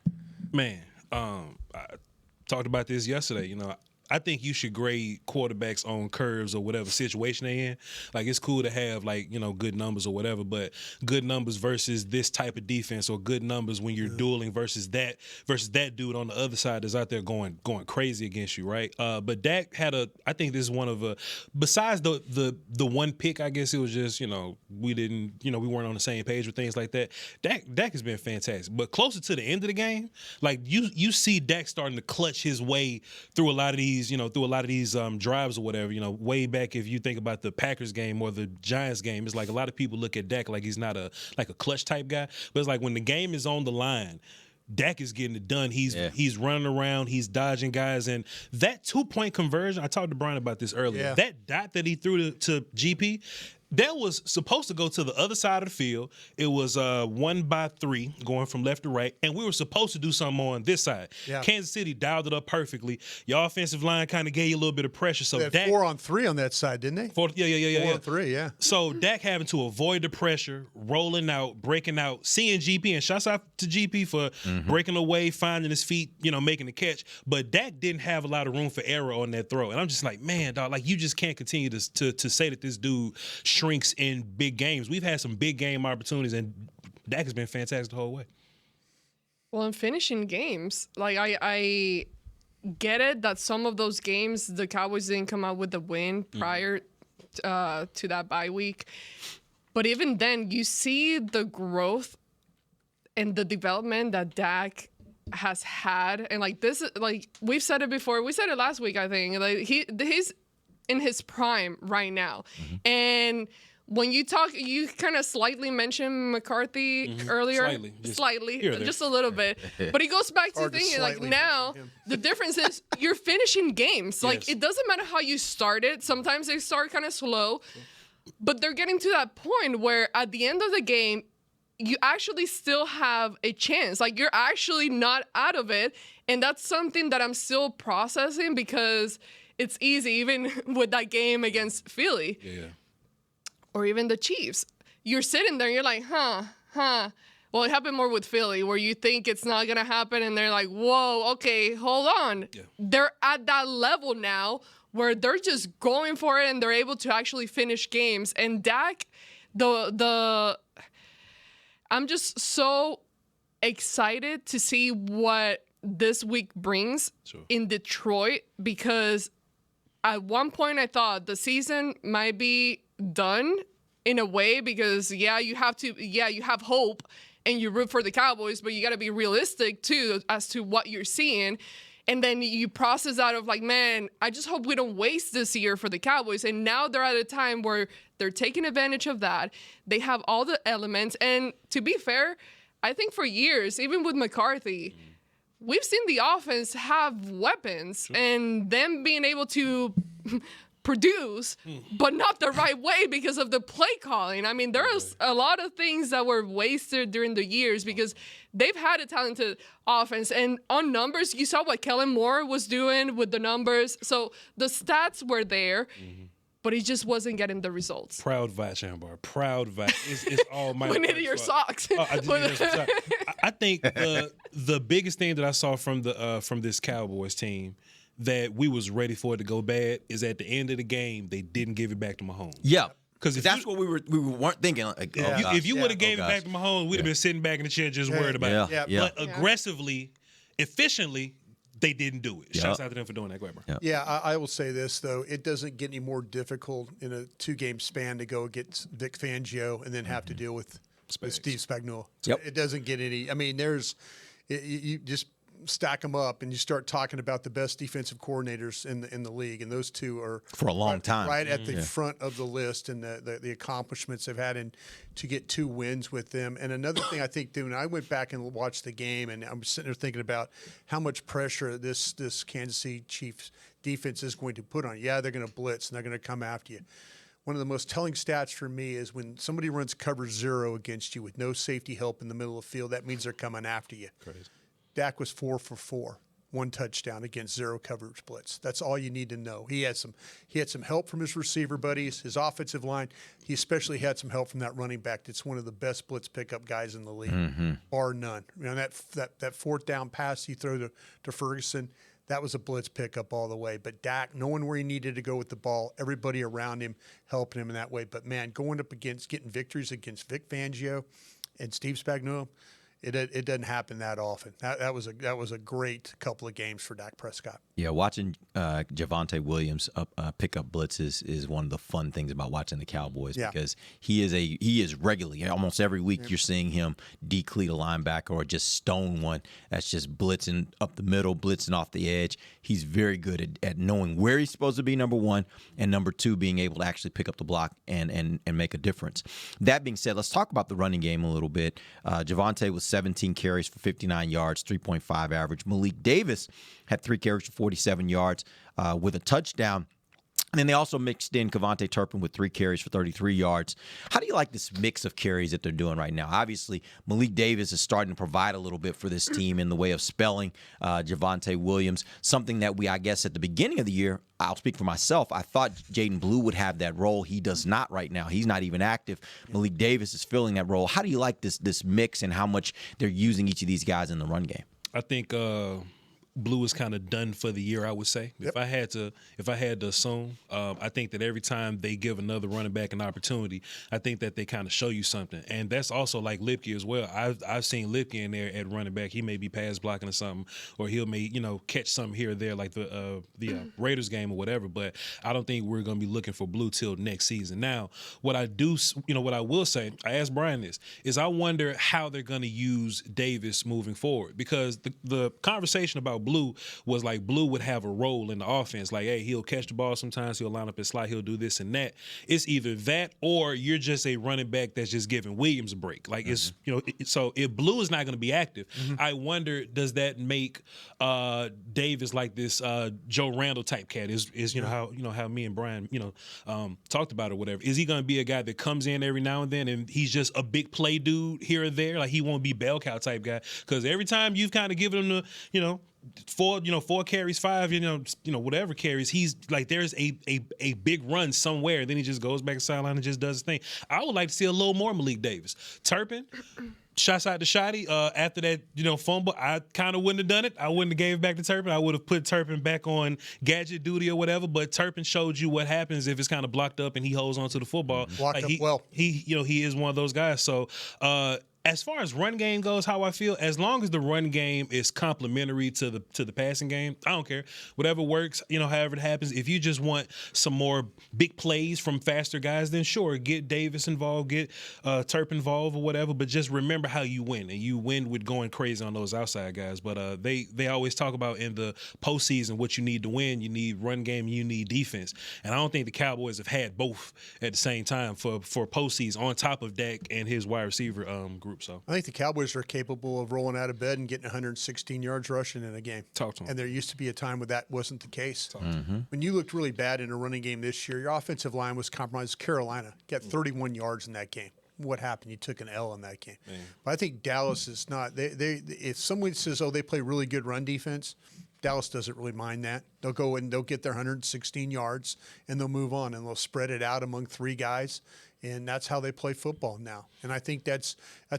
[SPEAKER 6] Man, I talked about this yesterday. You know, I think you should grade quarterbacks on curves or whatever situation they in. Like, it's cool to have, like, you know, good numbers or whatever, but good numbers versus this type of defense, or good numbers when you're dueling versus that dude on the other side that's out there going crazy against you, right? But Dak had I think this is one of besides the one pick, I guess it was just, you know, we weren't on the same page with things like that. Dak has been fantastic. But closer to the end of the game, like, you see Dak starting to clutch his way through a lot of these drives or whatever. You know, way back, if you think about the Packers game or the Giants game, it's like a lot of people look at Dak like he's not a clutch type guy. But it's like when the game is on the line, Dak is getting it done. He's running around, he's dodging guys, and that 2-point conversion. I talked to Brian about this earlier.
[SPEAKER 5] Yeah.
[SPEAKER 6] That dot that he threw to GP. That was supposed to go to the other side of the field. It was 1-by-3 going from left to right, and we were supposed to do something on this side.
[SPEAKER 5] Yeah.
[SPEAKER 6] Kansas City dialed it up perfectly. Your offensive line kind of gave you a little bit of pressure. So
[SPEAKER 5] They had
[SPEAKER 6] Dak
[SPEAKER 5] 4-on-3 on that side, didn't they? 4-on-3, yeah.
[SPEAKER 6] So Dak having to avoid the pressure, rolling out, breaking out, seeing GP, and shouts out to GP for breaking away, finding his feet, you know, making the catch. But Dak didn't have a lot of room for error on that throw. And I'm just like, man, dog, like, you just can't continue to say that this dude shrinks in big games. We've had some big game opportunities, and Dak has been fantastic the whole way.
[SPEAKER 7] Well, in finishing games, like, I get it that some of those games the Cowboys didn't come out with the win prior to that bye week. But even then, you see the growth and the development that Dak has had. And, like, this, like, we've said it before. We said it last week, I think. Like, he's in his prime right now. And when you talk, you kind of slightly mentioned McCarthy earlier. Slightly, just a little bit. But he goes back to thinking, like, now the difference is you're finishing games. Like, it doesn't matter how you start it. Sometimes they start kind of slow. But they're getting to that point where at the end of the game, you actually still have a chance. Like, you're actually not out of it. And that's something that I'm still processing, because it's easy, even with that game against Philly. Or even the Chiefs. You're sitting there, you're like, huh. Well, it happened more with Philly, where you think it's not going to happen, and they're like, whoa, okay, hold on. They're at that level now where they're just going for it, and they're able to actually finish games. And Dak, I'm just so excited to see what this week brings in Detroit, because at one point I thought the season might be done in a way, because you have hope and you root for the Cowboys, but you got to be realistic too as to what you're seeing. And then you process out of, like, man, I just hope we don't waste this year for the Cowboys. And now they're at a time where they're taking advantage of that. They have all the elements. And to be fair, I think for years, even with McCarthy, we've seen the offense have weapons, and them being able to produce, but not the right way because of the play calling. I mean, there's a lot of things that were wasted during the years because they've had a talented offense. And on numbers, you saw what Kellen Moore was doing with the numbers. So the stats were there, but he just wasn't getting the results.
[SPEAKER 6] Proud Vach, Ambar. Proud Vach. It's all my.
[SPEAKER 7] We needed your socks.
[SPEAKER 6] I think the biggest thing that I saw from this Cowboys team that we was ready for it to go bad is at the end of the game they didn't give it back to Mahomes.
[SPEAKER 4] Yeah.
[SPEAKER 6] Because
[SPEAKER 4] that's what we weren't thinking. Like,
[SPEAKER 6] if you would have gave it back to Mahomes, we'd have been sitting back in the chair just worried about it. But aggressively, efficiently, they didn't do it. Shouts out to them for doing that. Go ahead, bro.
[SPEAKER 5] Yeah, I will say this, though. It doesn't get any more difficult in a 2-game span to go against Vic Fangio and then have to deal with Steve Spagnuolo. It doesn't get any – I mean, you just – stack them up and you start talking about the best defensive coordinators in the league, and those two are
[SPEAKER 4] for a long time
[SPEAKER 5] right at the front of the list, and the accomplishments they've had in to get 2 wins with them. And another thing I think, when I went back and watched the game, and I'm sitting there thinking about how much pressure this Kansas City Chiefs defense is going to put on you. Yeah, they're going to blitz and they're going to come after you. One of the most telling stats for me is when somebody runs cover 0 against you with no safety help in the middle of the field, that means they're coming after you.
[SPEAKER 6] Crazy.
[SPEAKER 5] Dak was 4 for 4. 1 touchdown against 0 coverage blitz. That's all you need to know. He had some help from his receiver buddies, his offensive line. He especially had some help from that running back. That's one of the best blitz pickup guys in the league, bar none. That fourth down pass he threw to Ferguson, that was a blitz pickup all the way. But Dak, knowing where he needed to go with the ball, everybody around him helping him in that way. But man, going up against getting victories against Vic Fangio and Steve Spagnuolo, it doesn't happen that often. That was a great couple of games for Dak Prescott.
[SPEAKER 4] Yeah, watching Javonte Williams pick up blitzes is one of the fun things about watching the Cowboys because he is regularly, almost every week you're seeing him decleat a linebacker or just stone one that's just blitzing up the middle, blitzing off the edge. He's very good at knowing where he's supposed to be, number one, and number two, being able to actually pick up the block and make a difference. That being said, let's talk about the running game a little bit. Javonte was 17 carries for 59 yards, 3.5 average. Malik Davis had 3 carries for 47 yards with a touchdown. And then they also mixed in Kevontae Turpin with 3 carries for 33 yards. How do you like this mix of carries that they're doing right now? Obviously, Malik Davis is starting to provide a little bit for this team in the way of spelling Javonte Williams, something that I guess, at the beginning of the year, I'll speak for myself, I thought Jaden Blue would have that role. He does not right now. He's not even active. Malik Davis is filling that role. How do you like this mix and how much they're using each of these guys in the run game?
[SPEAKER 6] I think Blue is kind of done for the year, I would say. Yep. If I had to assume, I think that every time they give another running back an opportunity, I think that they kind of show you something. And that's also like Lipke as well. I've seen Lipke in there at running back. He may be pass blocking or something, or he'll catch something here or there, like the Raiders game or whatever. But I don't think we're going to be looking for Blue till next season. Now, what I will say, I asked Brian this, is I wonder how they're going to use Davis moving forward, because the conversation about Blue was like Blue would have a role in the offense. Like, hey, he'll catch the ball sometimes, he'll line up his slot, he'll do this and that. It's either that or you're just a running back that's just giving Williams a break. Like, it's, so if Blue is not going to be active, I wonder, does that make Davis like this Joe Randall type cat? Is how me and Brian talked about it or whatever. Is he going to be a guy that comes in every now and then and he's just a big play dude here or there? Like, he won't be bell cow type guy, because every time you've kind of given him the 4 carries, 5, whatever carries, he's like, there's a big run somewhere, then he just goes back to sideline and just does his thing. I would like to see a little more Malik Davis. Turpin, shots out to Shotty after that, fumble. I kind of wouldn't have done it. I wouldn't have gave it back to Turpin. I would have put Turpin back on gadget duty or whatever. But Turpin showed you what happens if it's kind of blocked up and he holds on to the football.
[SPEAKER 5] Blocked up well.
[SPEAKER 6] He is one of those guys. So as far as run game goes, how I feel, as long as the run game is complementary to the passing game, I don't care. Whatever works, however it happens. If you just want some more big plays from faster guys, then sure, get Davis involved, get Turpin involved or whatever. But just remember how you win, and you win with going crazy on those outside guys. But they always talk about in the postseason what you need to win. You need run game, you need defense. And I don't think the Cowboys have had both at the same time for postseason, on top of Dak and his wide receiver group. So
[SPEAKER 5] I think the Cowboys are capable of rolling out of bed and getting 116 yards rushing in a game.
[SPEAKER 6] Talk to them.
[SPEAKER 5] And there used to be a time when that wasn't the case. When you looked really bad in a running game this year, your offensive line was compromised. Carolina got 31 yards in that game. What happened? You took an L in that game. But I think Dallas is not. If someone says, "Oh, they play really good run defense," Dallas doesn't really mind that. They'll go and they'll get their 116 yards and they'll move on and they'll spread it out among 3 guys. And that's how they play football now. And I think that's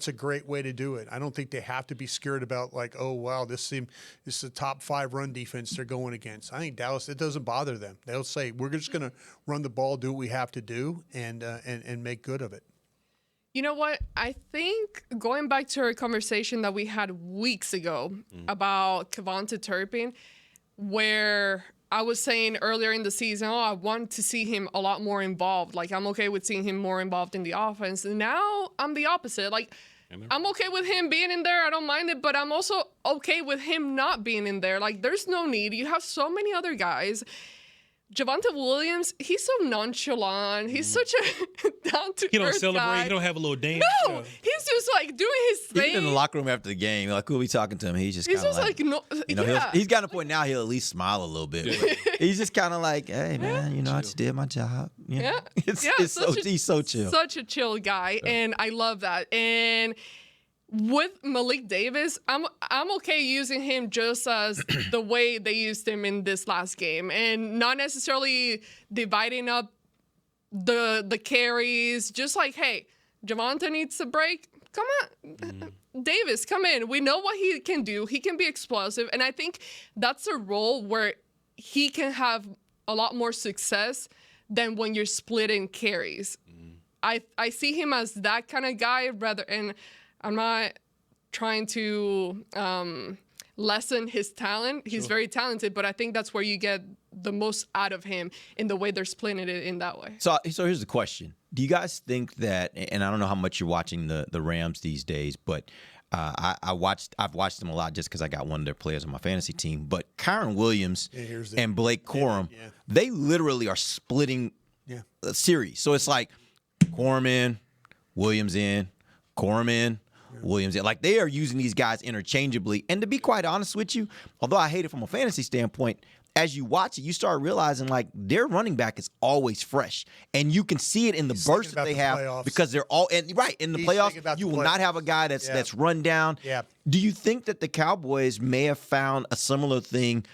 [SPEAKER 5] a great way to do it. I don't think they have to be scared about, like, oh, wow, this is a top 5 run defense they're going against. I think Dallas, it doesn't bother them. They'll say, we're just going to run the ball, do what we have to do, and make good of it.
[SPEAKER 7] You know what? I think going back to our conversation that we had weeks ago about Kevontae Turpin, where I was saying earlier in the season, I want to see him a lot more involved. Like, I'm okay with seeing him more involved in the offense. And now I'm the opposite. Like, I'm okay with him being in there. I don't mind it. But I'm also okay with him not being in there. Like, there's no need. You have so many other guys. Javonte Williams, he's so nonchalant. He's such a down-to-earth
[SPEAKER 6] He don't celebrate.
[SPEAKER 7] guy.
[SPEAKER 6] He don't have a little dance.
[SPEAKER 7] No, he's just like doing his thing.
[SPEAKER 4] Even in the locker room after the game, like, we'll be talking to him. He's just kind of like,
[SPEAKER 7] no,
[SPEAKER 4] he's got a point now. He'll at least smile a little bit. He's just kind of like, hey man, I just did my job. He's so chill.
[SPEAKER 7] Such a chill guy, and I love that. And with Malik Davis, I'm okay using him just as the way they used him in this last game, and not necessarily dividing up the carries. Just like, hey, Javonte needs a break. Come on, Davis, come in. We know what he can do. He can be explosive, and I think that's a role where he can have a lot more success than when you're splitting carries. I see him as that kind of guy rather, and I'm not trying to lessen his talent. He's very talented, but I think that's where you get the most out of him in the way they're splitting it in that way.
[SPEAKER 4] So here's the question. Do you guys think that, and I don't know how much you're watching the Rams these days, but I've watched them a lot just because I got one of their players on my fantasy team. But Kyron Williams and Blake Corum, they literally are splitting a series. So it's like Corum in, Williams in, Corum in, Williams in. Like, they are using these guys interchangeably. And to be quite honest with you, although I hate it from a fantasy standpoint, as you watch it, you start realizing, like, their running back is always fresh. And you can see it in the bursts that they have playoffs. Because they're all – in the playoffs, you will not have a guy that's run down. Yeah. Do you think that the Cowboys may have found a similar thing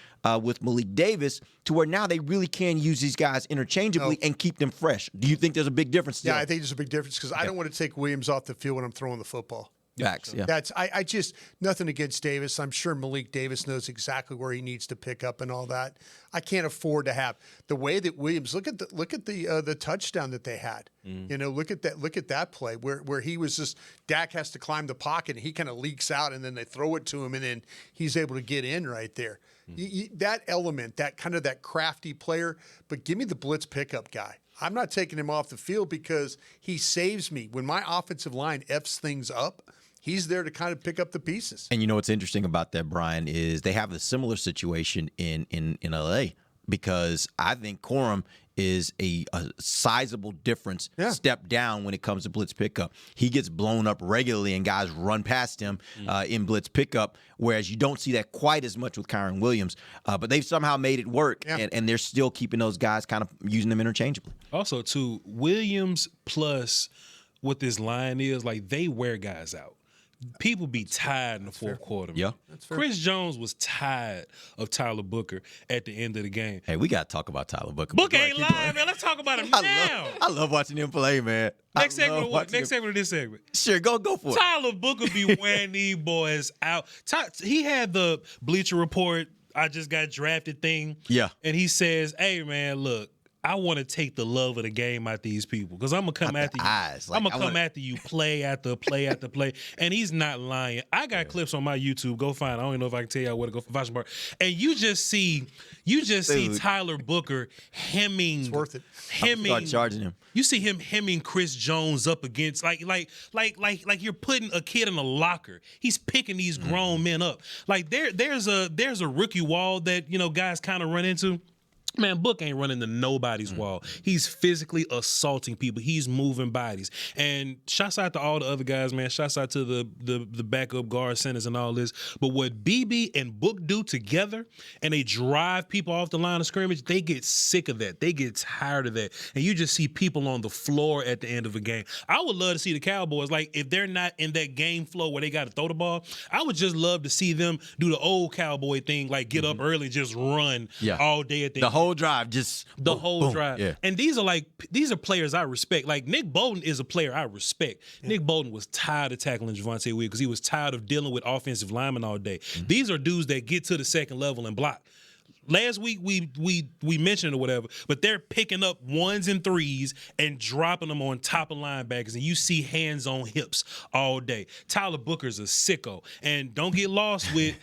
[SPEAKER 4] with Malik Davis to where now they really can use these guys interchangeably and keep them fresh? Do you think there's a big difference there?
[SPEAKER 5] Yeah, I think there's a big difference because I don't want to take Williams off the field when I'm throwing the football.
[SPEAKER 4] Facts, yeah.
[SPEAKER 5] That's I just nothing against Davis. I'm sure Malik Davis knows exactly where he needs to pick up and all that. I can't afford to have the way that Williams look at the touchdown that they had. You know, look at that play where he was just Dak has to climb the pocket and he kind of leaks out and then they throw it to him and then he's able to get in right there. That element, that kind of that crafty player, but give me the blitz pickup guy. I'm not taking him off the field because he saves me when my offensive line F's things up. He's there to kind of pick up the pieces.
[SPEAKER 4] And you know what's interesting about that, Brian, is they have a similar situation in LA because I think Corum is a sizable difference step down when it comes to blitz pickup. He gets blown up regularly and guys run past him in blitz pickup, whereas you don't see that quite as much with Kyron Williams. But they've somehow made it work, and they're still keeping those guys kind of using them interchangeably.
[SPEAKER 6] Also, too, Williams plus what this line is, like, they wear guys out. People be tired in the fourth quarter. Man.
[SPEAKER 4] Yeah.
[SPEAKER 6] Chris Jones was tired of Tyler Booker at the end of the game.
[SPEAKER 4] Hey, we got to talk about Tyler Booker.
[SPEAKER 6] Booker ain't lying, man. Let's talk about him now.
[SPEAKER 4] I love watching him play, man.
[SPEAKER 6] Next segment or what? Next segment or this segment?
[SPEAKER 4] Sure, go for it.
[SPEAKER 6] Tyler Booker be wearing these boys out. He had the Bleacher Report, I just got drafted thing.
[SPEAKER 4] Yeah.
[SPEAKER 6] And he says, hey, man, look, I want to take the love of the game out these people because I'm going to come after you. I'm going to come after you play after play after play. And he's not lying. I got clips on my YouTube. Go find it. I don't even know if I can tell y'all where to go for Fashion Bar. And you just see Tyler Booker hemming.
[SPEAKER 5] It's worth it.
[SPEAKER 4] Start charging him.
[SPEAKER 6] You see him hemming Chris Jones up against like you're putting a kid in a locker. He's picking these grown men up. Like there's a rookie wall that, you know, guys kind of run into. Man, Book ain't running to nobody's wall. He's physically assaulting people. He's moving bodies. And shouts out to all the other guys, man. Shouts out to the backup guard centers and all this. But what BB and Book do together, and they drive people off the line of scrimmage, they get sick of that. They get tired of that. And you just see people on the floor at the end of a game. I would love to see the Cowboys, like, if they're not in that game flow where they got to throw the ball, I would just love to see them do the old Cowboy thing, like get up early and just run all day at
[SPEAKER 4] the whole drive, just
[SPEAKER 6] the
[SPEAKER 4] boom,
[SPEAKER 6] whole
[SPEAKER 4] boom.
[SPEAKER 6] drive.
[SPEAKER 4] Yeah.
[SPEAKER 6] And these are players I respect. Like, Nick Bolton is a player I respect. Nick Bolton was tired of tackling Javonte Williams because he was tired of dealing with offensive linemen all day. These are dudes that get to the second level and block. Last week we mentioned it or whatever, but they're picking up ones and threes and dropping them on top of linebackers, and you see hands on hips all day. Tyler Booker's a sicko, and don't get lost with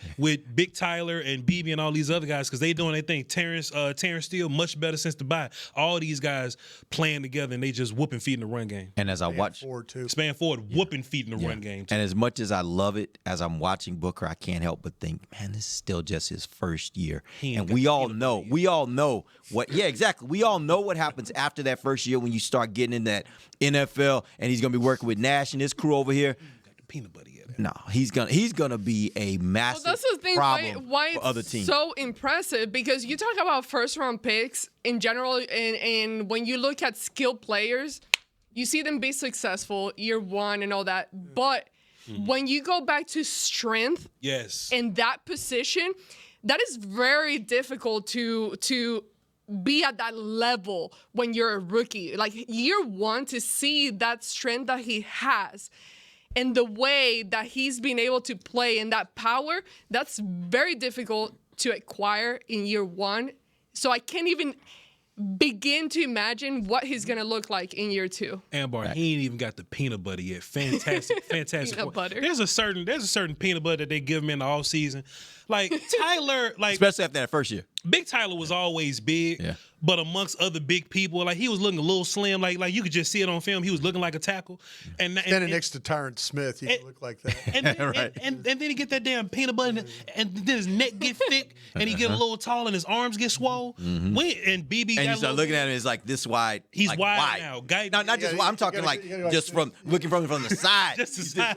[SPEAKER 6] Big Tyler and BB and all these other guys because they doing their thing. Terrence Steele, much better since the bye. All these guys playing together, and they just whooping feet in the run game.
[SPEAKER 4] And as I watch,
[SPEAKER 6] span forward, whooping feet in the run game too.
[SPEAKER 4] And as much as I love it, as I'm watching Booker, I can't help but think, man, this is still just his first year, and we all know what. Yeah, exactly. We all know what happens after that first year when you start getting in that NFL, and he's gonna be working with Nash and his crew over here.
[SPEAKER 6] Got the peanut butter yet?
[SPEAKER 4] No, he's gonna be a massive
[SPEAKER 7] that's the thing,
[SPEAKER 4] problem
[SPEAKER 7] why
[SPEAKER 4] for other teams.
[SPEAKER 7] So impressive because you talk about first round picks in general, and when you look at skilled players, you see them be successful year one and all that, but when you go back to strength in that position, that is very difficult to be at that level when you're a rookie. Like year one, to see that strength that he has and the way that he's been able to play and that power, that's very difficult to acquire in year one. So I can't even begin to imagine what he's gonna look like in year two.
[SPEAKER 6] Ambar, he ain't even got the peanut butter yet. Fantastic.
[SPEAKER 7] Peanut butter.
[SPEAKER 6] There's a certain peanut butter that they give him in the off season. Like Tyler,
[SPEAKER 4] especially after that first year.
[SPEAKER 6] Big Tyler was always big, but amongst other big people, like he was looking a little slim. Like you could just see it on film. He was looking like a tackle. And
[SPEAKER 5] standing next to Tyron Smith, he could look like that.
[SPEAKER 6] And then he get that damn peanut butter, and then his neck get thick, and he get a little tall, and his arms get swole. And BB,
[SPEAKER 4] and you start looking at him, it's like this wide.
[SPEAKER 6] He's
[SPEAKER 4] like
[SPEAKER 6] wide now.
[SPEAKER 4] No, not just wide. I'm talking just from looking from the side.
[SPEAKER 6] Just the side.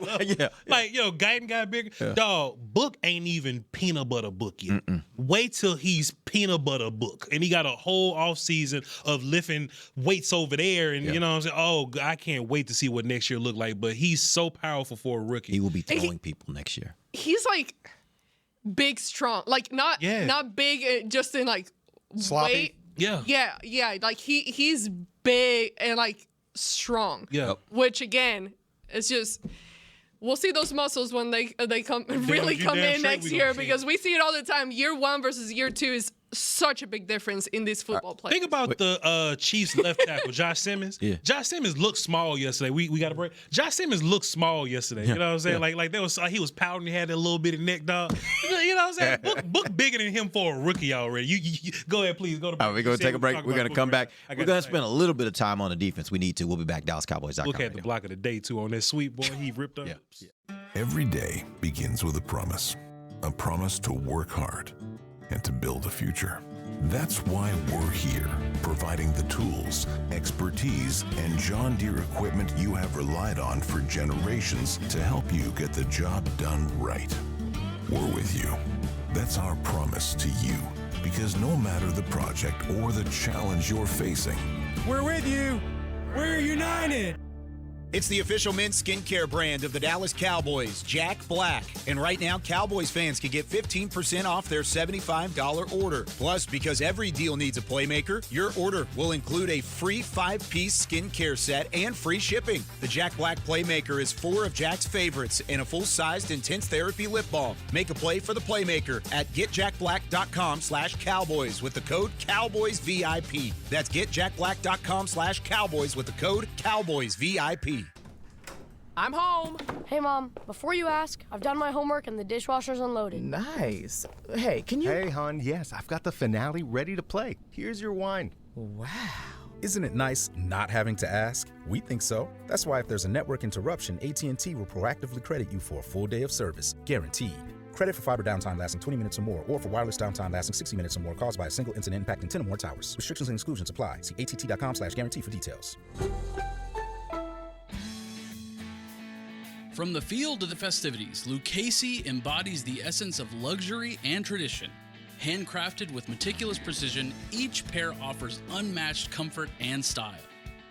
[SPEAKER 6] Like Guyton got bigger. Dog, Book ain't even peanut butter Book yet. Wait till he's peanut butter Book, and he got a whole off season of lifting weights over there, and you know what I'm saying. Oh, I can't wait to see what next year look like. But he's so powerful for a rookie.
[SPEAKER 4] He will be throwing people next year.
[SPEAKER 7] He's like big, strong, like not big just in like
[SPEAKER 5] sloppy.
[SPEAKER 7] Weight. Yeah. Like he's big and like strong.
[SPEAKER 6] Yeah.
[SPEAKER 7] Which again, it's just. We'll see those muscles when they come in next year, because we see it all the time. Year one versus year two is such a big difference in these football players.
[SPEAKER 6] Think about the Chiefs left tackle, Josh Simmons. Josh Simmons looked small yesterday. We got a break. Josh Simmons looked small yesterday. You know what I'm saying? Like there was he was pouting. He had that little bit of neck, dog. You know what I'm saying? Book bigger than him for a rookie already. You go ahead, please go to break.
[SPEAKER 4] All right, we're going to take a break. We're going to come back. We're going to spend a little bit of time on the defense. We need to. We'll be back. DallasCowboys.com.
[SPEAKER 6] Look at the block of the day too on that sweet boy. He ripped up.
[SPEAKER 16] Every day begins with a promise to work hard and to build a future. That's why we're here, providing the tools, expertise, and John Deere equipment you have relied on for generations to help you get the job done right. We're with you. That's our promise to you, because no matter the project or the challenge you're facing,
[SPEAKER 17] we're with you. We're united.
[SPEAKER 18] It's the official men's skincare brand of the Dallas Cowboys, Jack Black. And right now, Cowboys fans can get 15% off their $75 order. Plus, because every deal needs a playmaker, your order will include a free 5-piece skincare set and free shipping. The Jack Black Playmaker is 4 of Jack's favorites and a full-sized intense therapy lip balm. Make a play for the Playmaker at getjackblack.com/Cowboys with the code CowboysVIP. That's getjackblack.com/Cowboys with the code CowboysVIP.
[SPEAKER 10] I'm home. Hey, Mom. Before you ask, I've done my homework and the dishwasher's unloaded.
[SPEAKER 11] Nice. Hey, can you...
[SPEAKER 12] Hey, hon, yes, I've got the finale ready to play. Here's your wine.
[SPEAKER 11] Wow.
[SPEAKER 13] Isn't it nice not having to ask? We think so. That's why if there's a network interruption, AT&T will proactively credit you for a full day of service, guaranteed. Credit for fiber downtime lasting 20 minutes or more, or for wireless downtime lasting 60 minutes or more caused by a single incident impacting 10 or more towers. Restrictions and exclusions apply. See att.com/guarantee for details.
[SPEAKER 14] From the field to the festivities, Lucchese embodies the essence of luxury and tradition. Handcrafted with meticulous precision, each pair offers unmatched comfort and style.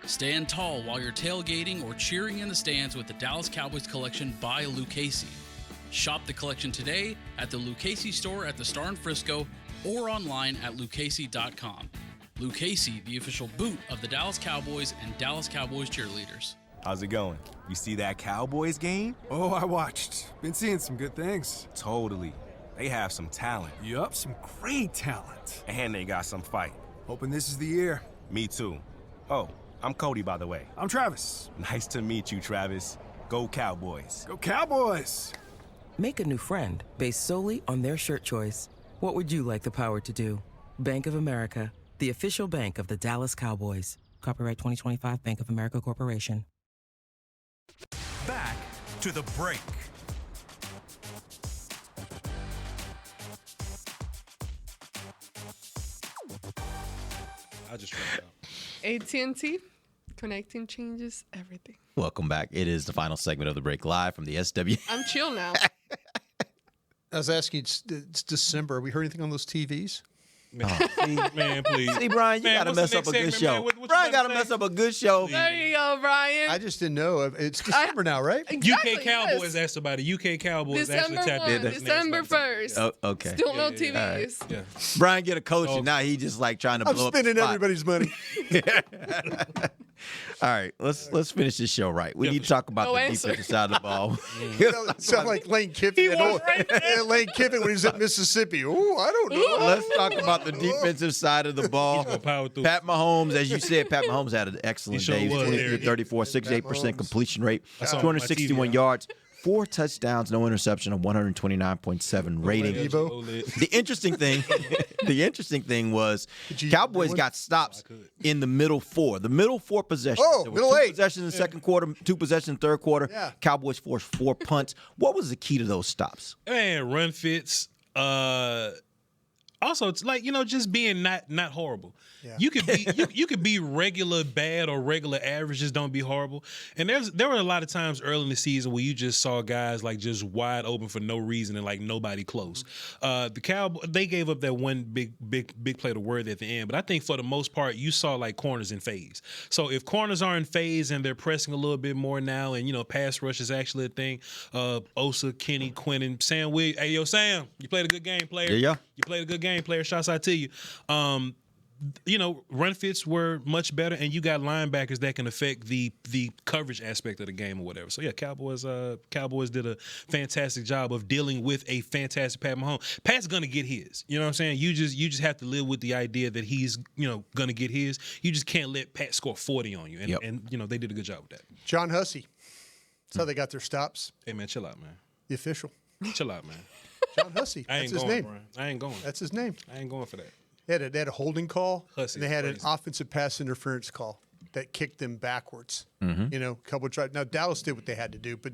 [SPEAKER 14] Stand tall while you're tailgating or cheering in the stands with the Dallas Cowboys collection by Lucchese. Shop the collection today at the Lucchese store at the Star in Frisco or online at lucchese.com. Lucchese, the official boot of the Dallas Cowboys and Dallas Cowboys cheerleaders.
[SPEAKER 19] How's it going? You see that Cowboys game?
[SPEAKER 20] Oh, I watched. Been seeing some good things.
[SPEAKER 19] Totally. They have some talent.
[SPEAKER 20] Yup, some great talent.
[SPEAKER 19] And they got some fight.
[SPEAKER 20] Hoping this is the year.
[SPEAKER 19] Me too. Oh, I'm Cody, by the way.
[SPEAKER 20] I'm Travis.
[SPEAKER 19] Nice to meet you, Travis. Go Cowboys.
[SPEAKER 20] Go Cowboys!
[SPEAKER 11] Make a new friend based solely on their shirt choice. What would you like the power to do? Bank of America, the official bank of the Dallas Cowboys. Copyright 2025 Bank of America Corporation.
[SPEAKER 1] Back to the break.
[SPEAKER 6] I just tried it out.
[SPEAKER 7] AT&T, connecting changes everything.
[SPEAKER 4] Welcome back. It is the final segment of the break, live from the SW.
[SPEAKER 7] I'm chill now.
[SPEAKER 5] I was asking, it's December. Have we heard anything on those TVs?
[SPEAKER 6] Man, please.
[SPEAKER 4] See, Brian, you
[SPEAKER 6] Man,
[SPEAKER 4] got to
[SPEAKER 6] what's
[SPEAKER 4] mess
[SPEAKER 6] the
[SPEAKER 4] up a
[SPEAKER 6] next
[SPEAKER 4] good
[SPEAKER 6] segment,
[SPEAKER 4] show.
[SPEAKER 6] man? What you
[SPEAKER 4] Brian got
[SPEAKER 6] about
[SPEAKER 4] to
[SPEAKER 6] to
[SPEAKER 4] mess
[SPEAKER 6] say?
[SPEAKER 4] up a good show.
[SPEAKER 7] There you go, Brian.
[SPEAKER 5] I just didn't know. It's December now, right?
[SPEAKER 7] Exactly,
[SPEAKER 6] UK Cowboys
[SPEAKER 7] yes.
[SPEAKER 6] asked about it. UK Cowboys actually
[SPEAKER 7] December
[SPEAKER 6] tapped
[SPEAKER 7] 1,
[SPEAKER 6] in.
[SPEAKER 7] December 1st.
[SPEAKER 4] Oh, okay.
[SPEAKER 7] Still no
[SPEAKER 4] All
[SPEAKER 7] TVs.
[SPEAKER 6] Yeah.
[SPEAKER 4] Brian get a coach, and now he just like trying to
[SPEAKER 5] I'm
[SPEAKER 4] blow up the
[SPEAKER 5] spending
[SPEAKER 4] spot.
[SPEAKER 5] everybody's money.
[SPEAKER 4] All right, let's finish this show right. We need to talk about
[SPEAKER 7] No
[SPEAKER 4] the
[SPEAKER 7] answer.
[SPEAKER 4] defensive side of the ball.
[SPEAKER 5] Sound like Lane Kiffin. Lane Kiffin when he was at Mississippi. Oh, I don't know.
[SPEAKER 4] Let's talk about the defensive side of the ball.
[SPEAKER 6] Power through.
[SPEAKER 4] Pat Mahomes, as you said, Pat Mahomes had an excellent
[SPEAKER 6] He sure
[SPEAKER 4] day.
[SPEAKER 6] was,
[SPEAKER 4] 23
[SPEAKER 6] Derek.
[SPEAKER 4] 34, 68% completion rate,
[SPEAKER 6] I saw it on my
[SPEAKER 4] 261
[SPEAKER 6] TV,
[SPEAKER 4] yards, 4 touchdowns, no interception, a 129.7 rating. The interesting thing was Cowboys got stops in the middle four. The middle four possessions.
[SPEAKER 5] Oh,
[SPEAKER 4] There were
[SPEAKER 5] middle
[SPEAKER 4] 2
[SPEAKER 5] eight.
[SPEAKER 4] possessions in the second quarter, 2 possessions in the third quarter.
[SPEAKER 5] Yeah.
[SPEAKER 4] Cowboys forced 4 punts. What was the key to those stops?
[SPEAKER 6] Man, run fits. Also, it's like, just being not horrible.
[SPEAKER 5] Yeah.
[SPEAKER 6] You could be you could be regular bad or regular average, just don't be horrible. And there were a lot of times early in the season where you just saw guys like just wide open for no reason and like nobody close. The Cowboys, they gave up that one big play to Worthy at the end, but I think for the most part you saw like corners in phase. So if corners are in phase and they're pressing a little bit more now, and pass rush is actually a thing. Osa, Kenny, Quentin, Sam Williams. Hey, yo, Sam, you played a good game, player.
[SPEAKER 4] Yeah.
[SPEAKER 6] You played a good game, player. Shouts out to you. Run fits were much better, and you got linebackers that can affect the coverage aspect of the game or whatever. So yeah, Cowboys did a fantastic job of dealing with a fantastic Pat Mahomes. Pat's gonna get his. You know what I'm saying? You just have to live with the idea that he's gonna get his. You just can't let Pat score 40 on you, and they did a good job with that.
[SPEAKER 5] John Hussey. That's how they got their stops.
[SPEAKER 6] Hey man, chill out, man.
[SPEAKER 5] The official.
[SPEAKER 6] Chill out, man.
[SPEAKER 5] John Hussey.
[SPEAKER 6] I ain't
[SPEAKER 5] That's his
[SPEAKER 6] going,
[SPEAKER 5] name.
[SPEAKER 6] Brian. I ain't going.
[SPEAKER 5] That's his name.
[SPEAKER 6] I ain't going for that.
[SPEAKER 5] They had a holding call,
[SPEAKER 6] Hussey,
[SPEAKER 5] and they had an
[SPEAKER 6] crazy.
[SPEAKER 5] offensive pass interference call that kicked them backwards.
[SPEAKER 4] Mm-hmm.
[SPEAKER 5] A couple of tries. Now, Dallas did what they had to do, but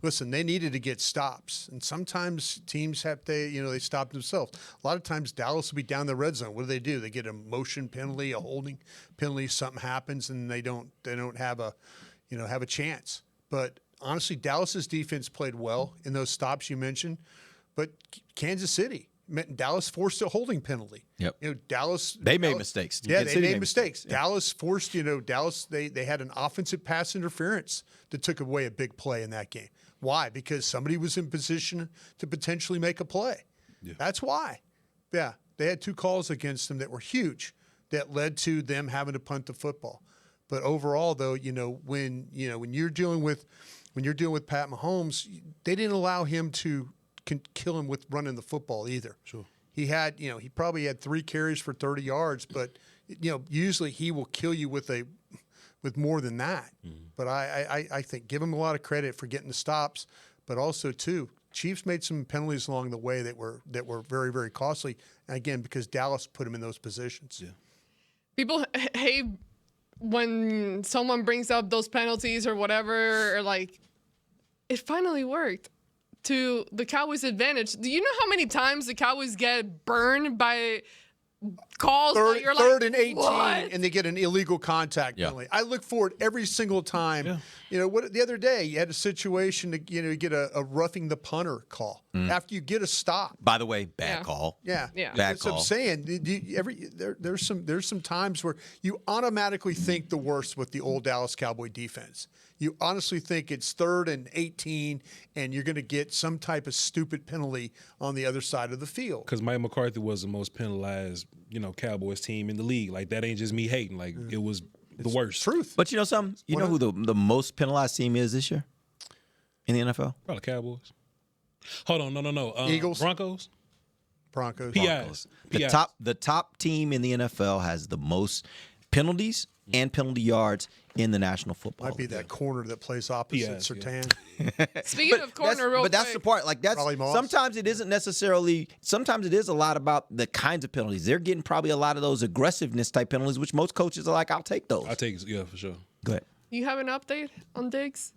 [SPEAKER 5] listen, they needed to get stops. And sometimes teams they stop themselves. A lot of times Dallas will be down the red zone. What do? They get a motion penalty, a holding penalty, something happens, and they don't have a chance. But honestly, Dallas's defense played well in those stops you mentioned, but Kansas City, Dallas forced a holding penalty.
[SPEAKER 4] Yep.
[SPEAKER 5] Dallas.
[SPEAKER 4] They made mistakes.
[SPEAKER 5] Yeah,
[SPEAKER 4] Kansas
[SPEAKER 5] they
[SPEAKER 4] City
[SPEAKER 5] made mistakes.
[SPEAKER 4] Yeah.
[SPEAKER 5] Dallas forced, Dallas, they had an offensive pass interference that took away a big play in that game. Why? Because somebody was in position to potentially make a play. Yeah. That's why. Yeah. They had 2 calls against them that were huge that led to them having to punt the football. But overall, though, when you're dealing with Pat Mahomes, they didn't allow him to kill him with running the football either.
[SPEAKER 6] Sure.
[SPEAKER 5] He had, he probably had 3 carries for 30 yards, but usually he will kill you with more than that. Mm-hmm. But I think give him a lot of credit for getting the stops, but also too, Chiefs made some penalties along the way that were very, very costly. And again, because Dallas put him in those positions.
[SPEAKER 6] Yeah.
[SPEAKER 7] People hate when someone brings up those penalties or whatever, or like, it finally worked to the Cowboys' advantage. Do you know how many times the Cowboys get burned by calls that you're like,
[SPEAKER 5] third and 18,
[SPEAKER 7] what?
[SPEAKER 5] and they get an illegal contact penalty. I look for it every single time. Yeah. The other day you had a situation to get a roughing the punter call after you get a stop.
[SPEAKER 4] By the way, bad call.
[SPEAKER 5] Yeah.
[SPEAKER 4] Bad
[SPEAKER 5] That's
[SPEAKER 4] call.
[SPEAKER 5] what I'm saying. There's some times where you automatically think the worst with the old Dallas Cowboy defense. You honestly think it's 3rd and 18, and you're going to get some type of stupid penalty on the other side of the field.
[SPEAKER 6] Because Mike McCarthy was the most penalized, Cowboys team in the league. Like, that ain't just me hating. Like, it was the worst.
[SPEAKER 5] Truth.
[SPEAKER 4] But you know something? You know who the most penalized team is this year in the NFL?
[SPEAKER 6] Probably Cowboys. Hold on, no.
[SPEAKER 5] Eagles?
[SPEAKER 6] Broncos.
[SPEAKER 4] PIs.
[SPEAKER 6] PIs.
[SPEAKER 4] The top team in the NFL has the most penalties and penalty yards in the National Football
[SPEAKER 5] Might be
[SPEAKER 4] League.
[SPEAKER 5] that corner that plays opposite Surtain.
[SPEAKER 7] Speaking of corner, real
[SPEAKER 4] But that's the
[SPEAKER 7] quick.
[SPEAKER 4] part. Like that's
[SPEAKER 5] Raleigh Moss.
[SPEAKER 4] sometimes it isn't necessarily. Sometimes it is a lot about the kinds of penalties. They're getting probably a lot of those aggressiveness type penalties, which most coaches are like, "I'll take those."
[SPEAKER 6] I'll take it, yeah, for sure.
[SPEAKER 4] Go ahead.
[SPEAKER 7] You have an update on Diggs?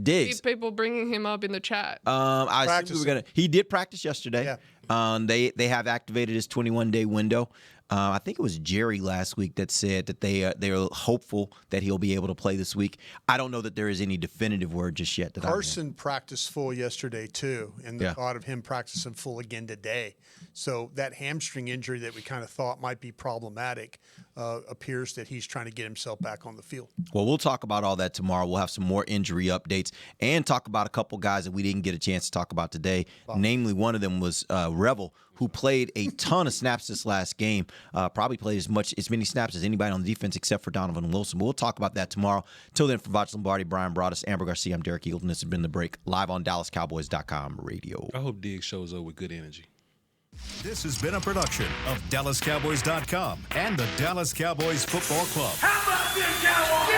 [SPEAKER 4] Diggs.
[SPEAKER 7] See people bringing him up in the chat.
[SPEAKER 4] I assume we were gonna. He did practice yesterday.
[SPEAKER 5] Yeah.
[SPEAKER 4] They have activated his 21-day window. I think it was Jerry last week that said that they are hopeful that he'll be able to play this week. I don't know that there is any definitive word just yet.
[SPEAKER 5] Carson practiced full yesterday too, and the thought of him practicing full again today. So that hamstring injury that we kind of thought might be problematic appears that he's trying to get himself back on the field.
[SPEAKER 4] Well, we'll talk about all that tomorrow. We'll have some more injury updates and talk about a couple guys that we didn't get a chance to talk about today. Namely, one of them was Revel, who played a ton of snaps this last game. Probably played as many snaps as anybody on the defense except for Donovan Wilson. We'll talk about that tomorrow. Till then, for Vach Lombardi, Brian Broaddus, Amber Garcia, I'm Derek Eagleton. This has been The Break, live on DallasCowboys.com radio.
[SPEAKER 6] I hope Diggs shows up with good energy.
[SPEAKER 1] This has been a production of DallasCowboys.com and the Dallas Cowboys Football Club.
[SPEAKER 2] How about this, Cowboys?